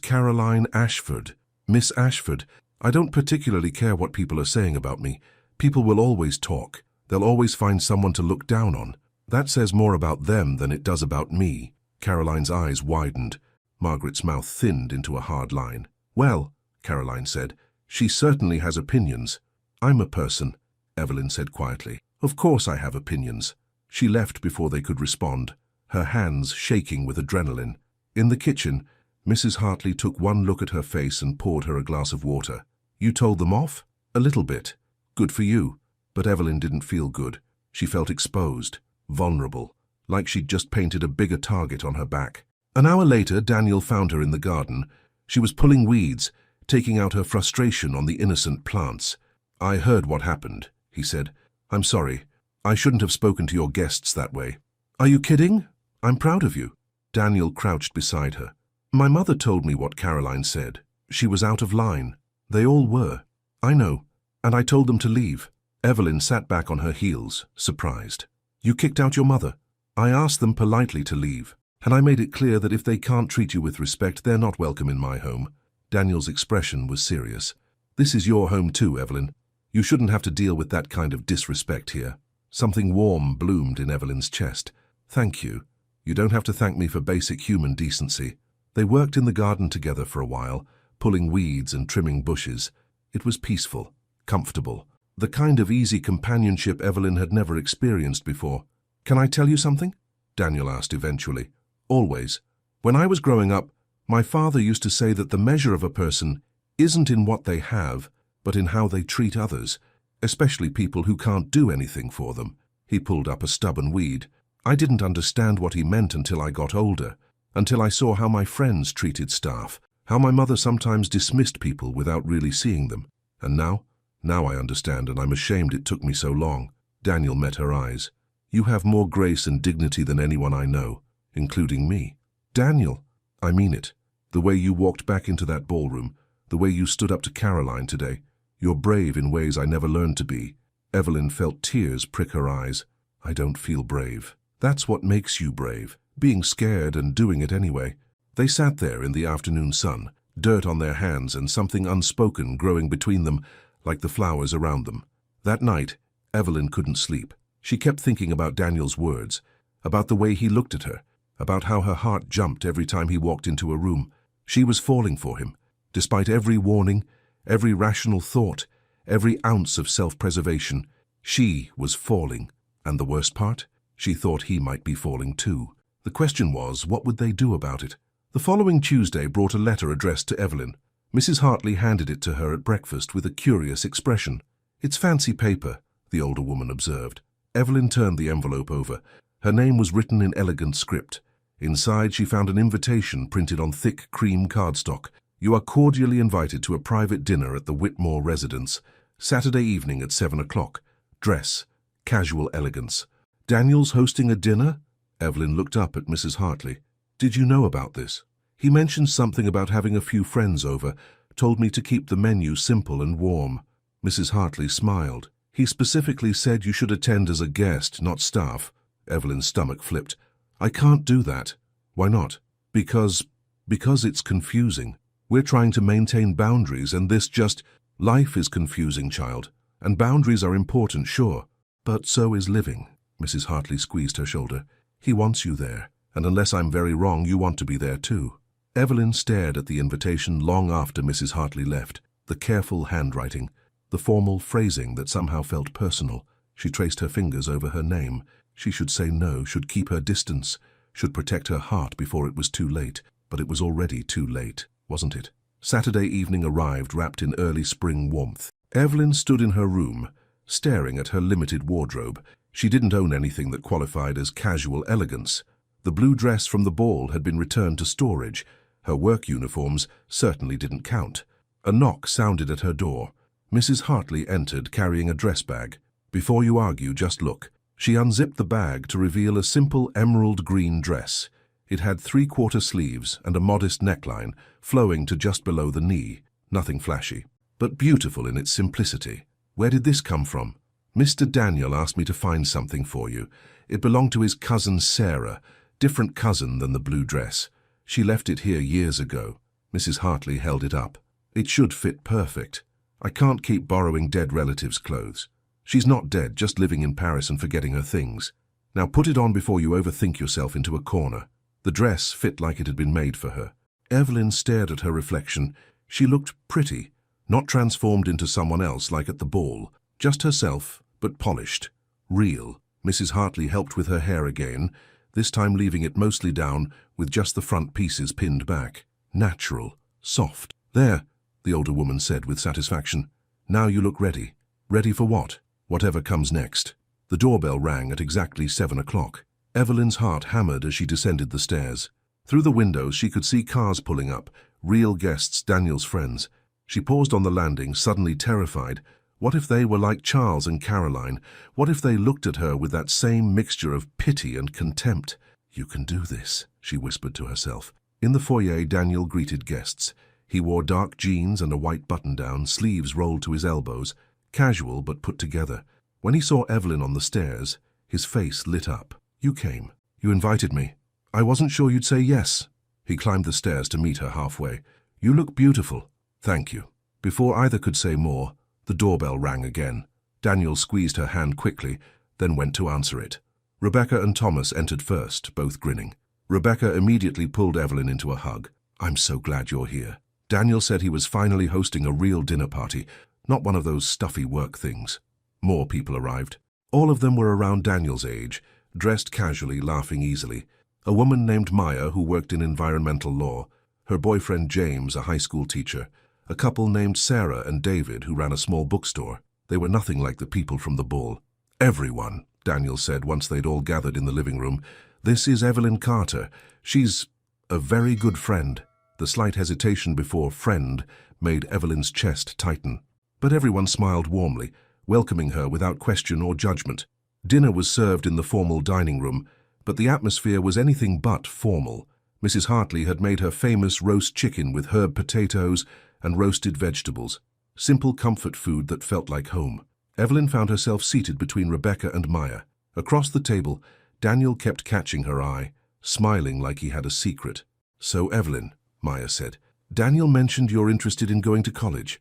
Caroline Ashford. Miss Ashford, I don't particularly care what people are saying about me. People will always talk. They'll always find someone to look down on. That says more about them than it does about me. Caroline's eyes widened. Margaret's mouth thinned into a hard line. Well, Caroline said, she certainly has opinions. I'm a person, Evelyn said quietly. Of course I have opinions. She left before they could respond, her hands shaking with adrenaline. In the kitchen, Mrs. Hartley took one look at her face and poured her a glass of water. You told them off? A little bit. Good for you. But Evelyn didn't feel good. She felt exposed, vulnerable, like she'd just painted a bigger target on her back. An hour later, Daniel found her in the garden. She was pulling weeds, taking out her frustration on the innocent plants. I heard what happened, he said. I'm sorry. I shouldn't have spoken to your guests that way. Are you kidding? I'm proud of you. Daniel crouched beside her. My mother told me what Caroline said. She was out of line. They all were. I know. And I told them to leave. Evelyn sat back on her heels, surprised. You kicked out your mother? I asked them politely to leave, and I made it clear that if they can't treat you with respect, they're not welcome in my home. Daniel's expression was serious. This is your home too, Evelyn. You shouldn't have to deal with that kind of disrespect here. Something warm bloomed in Evelyn's chest. Thank you. You don't have to thank me for basic human decency. They worked in the garden together for a while, pulling weeds and trimming bushes. It was peaceful, comfortable, the kind of easy companionship Evelyn had never experienced before. Can I tell you something? Daniel asked eventually. Always. When I was growing up, my father used to say that the measure of a person isn't in what they have, but in how they treat others, especially people who can't do anything for them. He pulled up a stubborn weed. I didn't understand what he meant until I got older, until I saw how my friends treated staff, how my mother sometimes dismissed people without really seeing them. And now I understand, and I'm ashamed it took me so long. Daniel met her eyes. You have more grace and dignity than anyone I know, including me. Daniel, I mean it. The way you walked back into that ballroom, the way you stood up to Caroline today. You're brave in ways I never learned to be. Evelyn felt tears prick her eyes. I don't feel brave. That's what makes you brave, being scared and doing it anyway. They sat there in the afternoon sun, dirt on their hands and something unspoken growing between them like the flowers around them. That night, Evelyn couldn't sleep. She kept thinking about Daniel's words, about the way he looked at her, about how her heart jumped every time he walked into a room. She was falling for him. Despite every warning, every rational thought, every ounce of self-preservation, she was falling. And the worst part? She thought he might be falling too. The question was, what would they do about it? The following Tuesday brought a letter addressed to Evelyn. Mrs. Hartley handed it to her at breakfast with a curious expression. It's fancy paper, the older woman observed. Evelyn turned the envelope over. Her name was written in elegant script. Inside she found an invitation printed on thick cream cardstock. You are cordially invited to a private dinner at the Whitmore residence, Saturday evening at 7 o'clock. Dress, casual elegance. Daniel's hosting a dinner? Evelyn looked up at Mrs. Hartley. Did you know about this? He mentioned something about having a few friends over, told me to keep the menu simple and warm. Mrs. Hartley smiled. He specifically said you should attend as a guest, not staff. Evelyn's stomach flipped. I can't do that. Why not? Because it's confusing. We're trying to maintain boundaries and this just... Life is confusing, child. And boundaries are important, sure. But so is living. Mrs. Hartley squeezed her shoulder. He wants you there, and unless I'm very wrong, you want to be there too. Evelyn stared at the invitation long after Mrs. Hartley left. The careful handwriting, the formal phrasing that somehow felt personal. She traced her fingers over her name. She should say no, should keep her distance, should protect her heart before it was too late. But it was already too late, wasn't it? Saturday evening arrived wrapped in early spring warmth. Evelyn stood in her room, staring at her limited wardrobe. She didn't own anything that qualified as casual elegance. The blue dress from the ball had been returned to storage. Her work uniforms certainly didn't count. A knock sounded at her door. Mrs. Hartley entered carrying a dress bag. Before you argue, just look. She unzipped the bag to reveal a simple emerald green dress. It had 3/4 sleeves and a modest neckline, flowing to just below the knee. Nothing flashy, but beautiful in its simplicity. Where did this come from? Mr. Daniel asked me to find something for you. It belonged to his cousin Sarah, different cousin than the blue dress. She left it here years ago. Mrs. Hartley held it up. It should fit perfect. I can't keep borrowing dead relatives' clothes. She's not dead, just living in Paris and forgetting her things. Now put it on before you overthink yourself into a corner. The dress fit like it had been made for her. Evelyn stared at her reflection. She looked pretty, not transformed into someone else like at the ball. Just herself, but polished. Real. Mrs. Hartley helped with her hair again, this time leaving it mostly down with just the front pieces pinned back. Natural. Soft. There, the older woman said with satisfaction. Now you look ready. Ready for what? Whatever comes next. The doorbell rang at exactly 7 o'clock. Evelyn's heart hammered as she descended the stairs. Through the windows she could see cars pulling up, real guests, Daniel's friends. She paused on the landing, suddenly terrified. What if they were like Charles and Caroline? What if they looked at her with that same mixture of pity and contempt? You can do this, she whispered to herself. In the foyer, Daniel greeted guests. He wore dark jeans and a white button-down, sleeves rolled to his elbows, casual but put together. When he saw Evelyn on the stairs, his face lit up. You came. You invited me. I wasn't sure you'd say yes. He climbed the stairs to meet her halfway. You look beautiful. Thank you. Before either could say more, the doorbell rang again. Daniel squeezed her hand quickly, then went to answer it. Rebecca and Thomas entered first, both grinning. Rebecca immediately pulled Evelyn into a hug. I'm so glad you're here. Daniel said he was finally hosting a real dinner party, not one of those stuffy work things. More people arrived. All of them were around Daniel's age, dressed casually, laughing easily. A woman named Maya who worked in environmental law, her boyfriend James, a high school teacher, a couple named Sarah and David who ran a small bookstore. They were nothing like the people from the ball. "Everyone," Daniel said once they'd all gathered in the living room. "This is Evelyn Carter. She's a very good friend." The slight hesitation before friend made Evelyn's chest tighten. But everyone smiled warmly, welcoming her without question or judgment. Dinner was served in the formal dining room, but the atmosphere was anything but formal. Mrs. Hartley had made her famous roast chicken with herb potatoes and roasted vegetables. Simple comfort food that felt like home. Evelyn found herself seated between Rebecca and Maya. Across the table, Daniel kept catching her eye, smiling like he had a secret. "So, Evelyn," Maya said, "Daniel mentioned you're interested in going to college."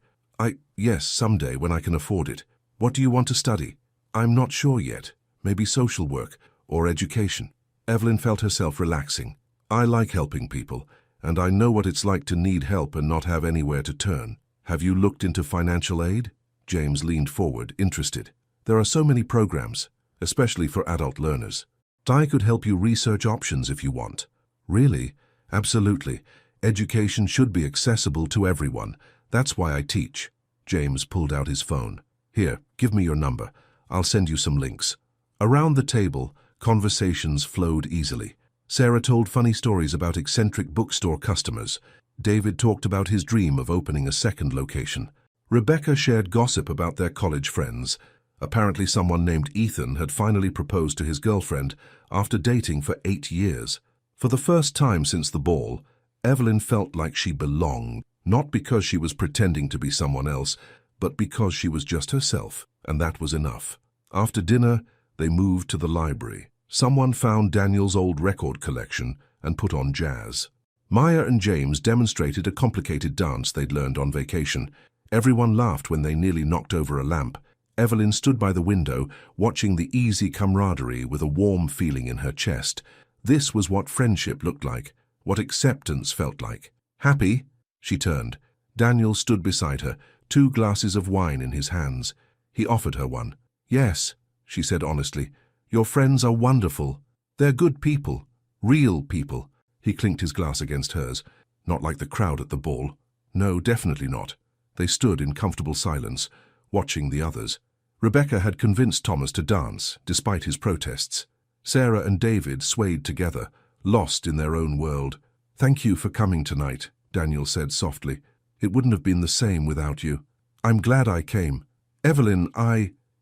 Yes, someday when I can afford it. What do you want to study?" "I'm not sure yet. Maybe social work or education." Evelyn felt herself relaxing. "I like helping people, and I know what it's like to need help and not have anywhere to turn." "Have you looked into financial aid?" James leaned forward, interested. "There are so many programs, especially for adult learners. I could help you research options if you want." "Really?" "Absolutely. Education should be accessible to everyone. That's why I teach." James pulled out his phone. "Here, give me your number. I'll send you some links." Around the table, conversations flowed easily. Sarah told funny stories about eccentric bookstore customers. David talked about his dream of opening a second location. Rebecca shared gossip about their college friends. Apparently someone named Ethan had finally proposed to his girlfriend after dating for 8 years. For the first time since the ball, Evelyn felt like she belonged, not because she was pretending to be someone else, but because she was just herself, and that was enough. After dinner, they moved to the library. Someone found Daniel's old record collection and put on jazz. Maya and James demonstrated a complicated dance they'd learned on vacation. Everyone laughed when they nearly knocked over a lamp. Evelyn stood by the window, watching the easy camaraderie with a warm feeling in her chest. This was what friendship looked like, what acceptance felt like. "Happy?" She turned. Daniel stood beside her, 2 glasses of wine in his hands. He offered her one. "Yes," she said honestly. "Your friends are wonderful. They're good people. Real people." He clinked his glass against hers. "Not like the crowd at the ball." "No, definitely not." They stood in comfortable silence, watching the others. Rebecca had convinced Thomas to dance, despite his protests. Sarah and David swayed together, lost in their own world. "Thank you for coming tonight," Daniel said softly. "It wouldn't have been the same without you." "I'm glad I came." "Evelyn,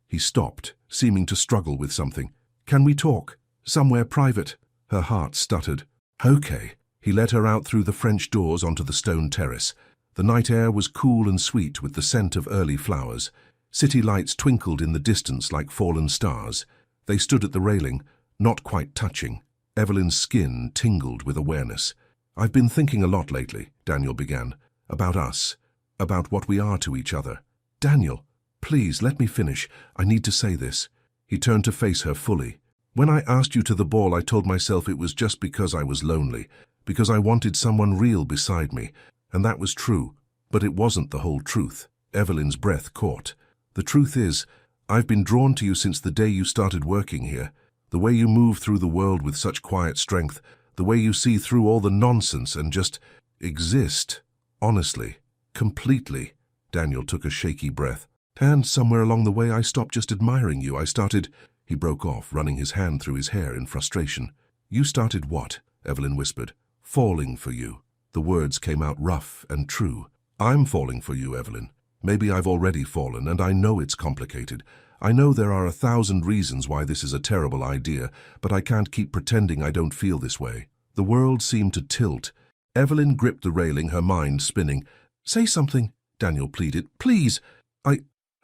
He stopped, seeming to struggle with something. "Can we talk? Somewhere private?" Her heart stuttered. "Okay." He led her out through the French doors onto the stone terrace. The night air was cool and sweet with the scent of early flowers. City lights twinkled in the distance like fallen stars. They stood at the railing, not quite touching. Evelyn's skin tingled with awareness. "I've been thinking a lot lately," Daniel began. "About us. About what we are to each other." "Daniel, please let me finish. I need to say this." He turned to face her fully. "When I asked you to the ball, I told myself it was just because I was lonely, because I wanted someone real beside me, and that was true. But it wasn't the whole truth." Evelyn's breath caught. "The truth is, I've been drawn to you since the day you started working here. The way you move through the world with such quiet strength, the way you see through all the nonsense and just exist. Honestly, completely." Daniel took a shaky breath. "And somewhere along the way I stopped just admiring you. I started—" He broke off, running his hand through his hair in frustration. "You started what?" Evelyn whispered. "Falling for you." The words came out rough and true. "I'm falling for you, Evelyn. Maybe I've already fallen, and I know it's complicated. I know there are 1,000 reasons why this is a terrible idea, but I can't keep pretending I don't feel this way." The world seemed to tilt. Evelyn gripped the railing, her mind spinning. "Say something," Daniel pleaded. "Please."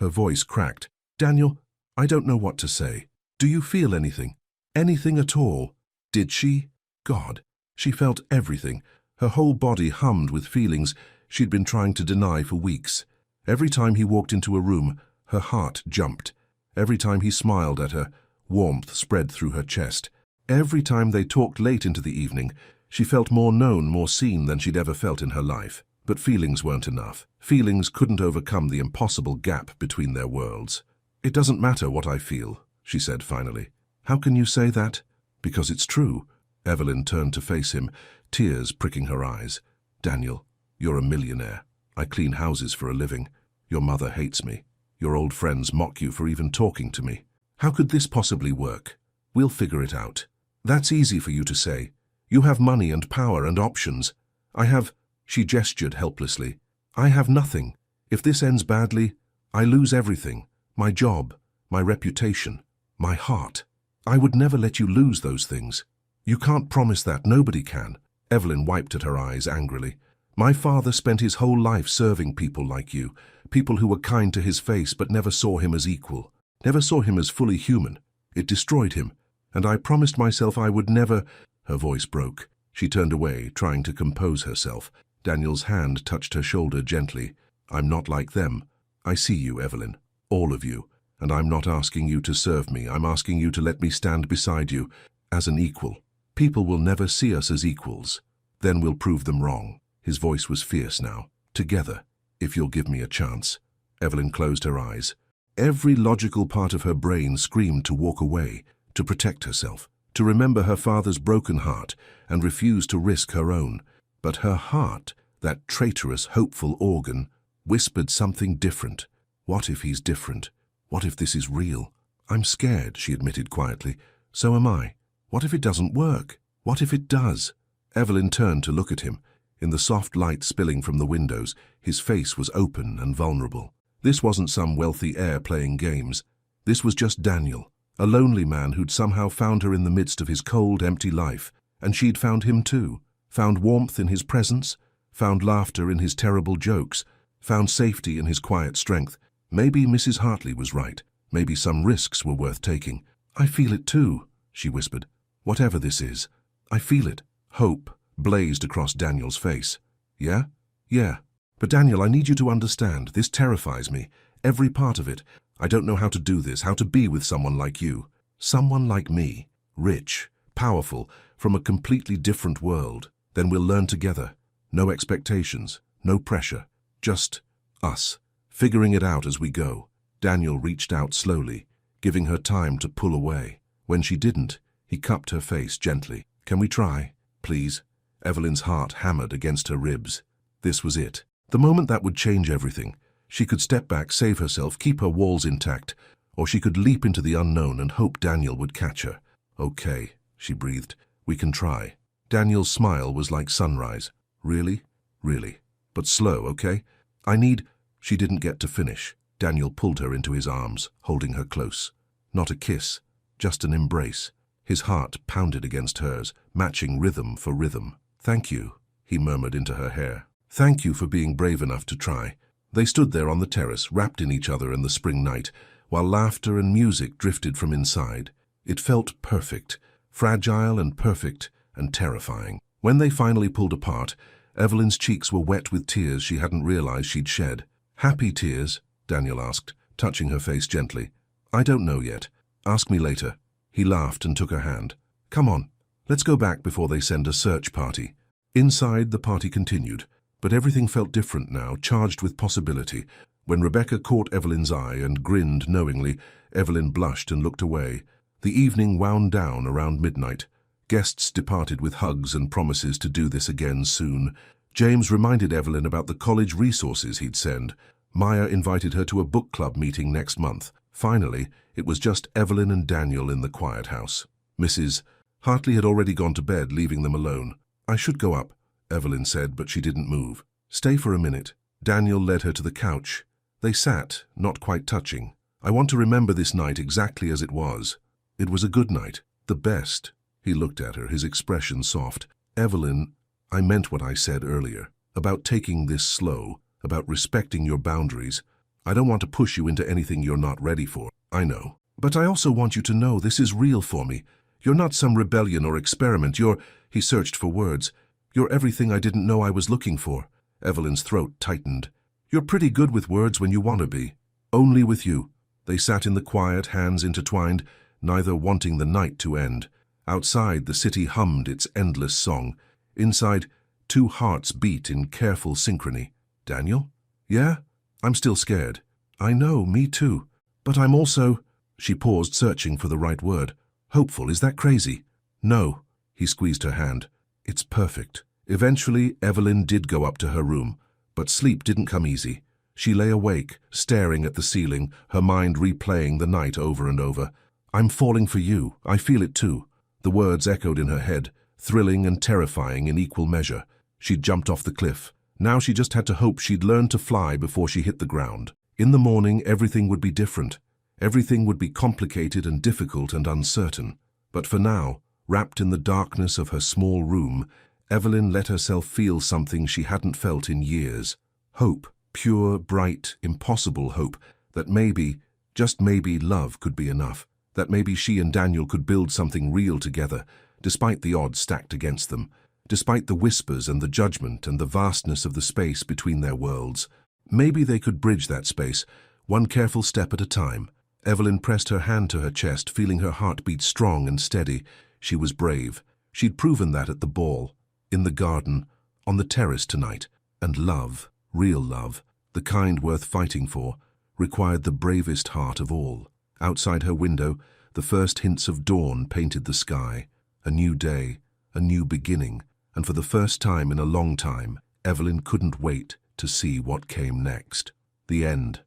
Her voice cracked. "Daniel, I don't know what to say. Do you feel anything? Anything at all?" Did she? God. She felt everything. Her whole body hummed with feelings she'd been trying to deny for weeks. Every time he walked into a room, her heart jumped. Every time he smiled at her, warmth spread through her chest. Every time they talked late into the evening, she felt more known, more seen than she'd ever felt in her life. But feelings weren't enough. Feelings couldn't overcome the impossible gap between their worlds. "It doesn't matter what I feel," she said finally. "How can you say that?" "Because it's true." Evelyn turned to face him, tears pricking her eyes. "Daniel, you're a millionaire." I clean houses for a living. Your mother hates me. Your old friends mock you for even talking to me. How could this possibly work? We'll figure it out. That's easy for you to say. You have money and power and options. I have, she gestured helplessly. I have nothing. If this ends badly, I lose everything. My job, my reputation, my heart. I would never let you lose those things. You can't promise that, nobody can. Evelyn wiped at her eyes angrily. My father spent his whole life serving people like you, people who were kind to his face but never saw him as equal, never saw him as fully human. It destroyed him, and I promised myself I would never— Her voice broke. She turned away, trying to compose herself. Daniel's hand touched her shoulder gently. I'm not like them. I see you, Evelyn, all of you, and I'm not asking you to serve me. I'm asking you to let me stand beside you as an equal. People will never see us as equals. Then we'll prove them wrong. His voice was fierce now. Together, if you'll give me a chance. Evelyn closed her eyes. Every logical part of her brain screamed to walk away, to protect herself, to remember her father's broken heart and refuse to risk her own. But her heart, that traitorous, hopeful organ, whispered something different. What if he's different? What if this is real? I'm scared, she admitted quietly. So am I. What if it doesn't work? What if it does? Evelyn turned to look at him. In the soft light spilling from the windows, his face was open and vulnerable. This wasn't some wealthy heir playing games. This was just Daniel, a lonely man who'd somehow found her in the midst of his cold, empty life. And she'd found him too. Found warmth in his presence, found laughter in his terrible jokes, found safety in his quiet strength. Maybe Mrs. Hartley was right. Maybe some risks were worth taking. I feel it too, she whispered. Whatever this is, I feel it. Hope blazed across Daniel's face. Yeah? Yeah. But Daniel, I need you to understand. This terrifies me. Every part of it. I don't know how to do this, how to be with someone like you. Someone like me. Rich, powerful, from a completely different world. Then we'll learn together. No expectations, no pressure. Just us, figuring it out as we go. Daniel reached out slowly, giving her time to pull away. When she didn't, he cupped her face gently. Can we try, please? Evelyn's heart hammered against her ribs. This was it. The moment that would change everything. She could step back, save herself, keep her walls intact, or she could leap into the unknown and hope Daniel would catch her. Okay, she breathed. We can try. Daniel's smile was like sunrise. Really? Really. But slow, okay? I need— She didn't get to finish. Daniel pulled her into his arms, holding her close. Not a kiss, just an embrace. His heart pounded against hers, matching rhythm for rhythm. Thank you, he murmured into her hair. Thank you for being brave enough to try. They stood there on the terrace, wrapped in each other in the spring night, while laughter and music drifted from inside. It felt perfect, fragile and perfect and terrifying. When they finally pulled apart, Evelyn's cheeks were wet with tears she hadn't realized she'd shed. Happy tears? Daniel asked, touching her face gently. I don't know yet. Ask me later. He laughed and took her hand. Come on, let's go back before they send a search party. Inside, the party continued, but everything felt different now, charged with possibility. When Rebecca caught Evelyn's eye and grinned knowingly, Evelyn blushed and looked away. The evening wound down around midnight. Guests departed with hugs and promises to do this again soon. James reminded Evelyn about the college resources he'd send. Maya invited her to a book club meeting next month. Finally, it was just Evelyn and Daniel in the quiet house. Mrs. Hartley had already gone to bed, leaving them alone. I should go up, Evelyn said, but she didn't move. Stay for a minute. Daniel led her to the couch. They sat, not quite touching. I want to remember this night exactly as it was. It was a good night, the best. He looked at her, his expression soft. Evelyn, I meant what I said earlier, about taking this slow, about respecting your boundaries. I don't want to push you into anything you're not ready for. I know. But I also want you to know this is real for me. You're not some rebellion or experiment. He searched for words. You're everything I didn't know I was looking for. Evelyn's throat tightened. You're pretty good with words when you want to be. Only with you. They sat in the quiet, hands intertwined, neither wanting the night to end. Outside, the city hummed its endless song. Inside, two hearts beat in careful synchrony. Daniel? Yeah? I'm still scared. I know, me too. But I'm also— She paused, searching for the right word. Hopeful, is that crazy? No. He squeezed her hand. It's perfect. Eventually, Evelyn did go up to her room. But sleep didn't come easy. She lay awake, staring at the ceiling, her mind replaying the night over and over. "I'm falling for you. I feel it too." The words echoed in her head, thrilling and terrifying in equal measure. She'd jumped off the cliff. Now she just had to hope she'd learned to fly before she hit the ground. In the morning, everything would be different. Everything would be complicated and difficult and uncertain. But for now, wrapped in the darkness of her small room, Evelyn let herself feel something she hadn't felt in years. Hope, pure, bright, impossible hope, that maybe, just maybe, love could be enough. That maybe she and Daniel could build something real together, despite the odds stacked against them, despite the whispers and the judgment and the vastness of the space between their worlds. Maybe they could bridge that space, one careful step at a time. Evelyn pressed her hand to her chest, feeling her heart beat strong and steady. She was brave. She'd proven that at the ball, in the garden, on the terrace tonight. And love, real love, the kind worth fighting for, required the bravest heart of all. Outside her window, the first hints of dawn painted the sky. A new day, a new beginning, and for the first time in a long time, Evelyn couldn't wait to see what came next. The end.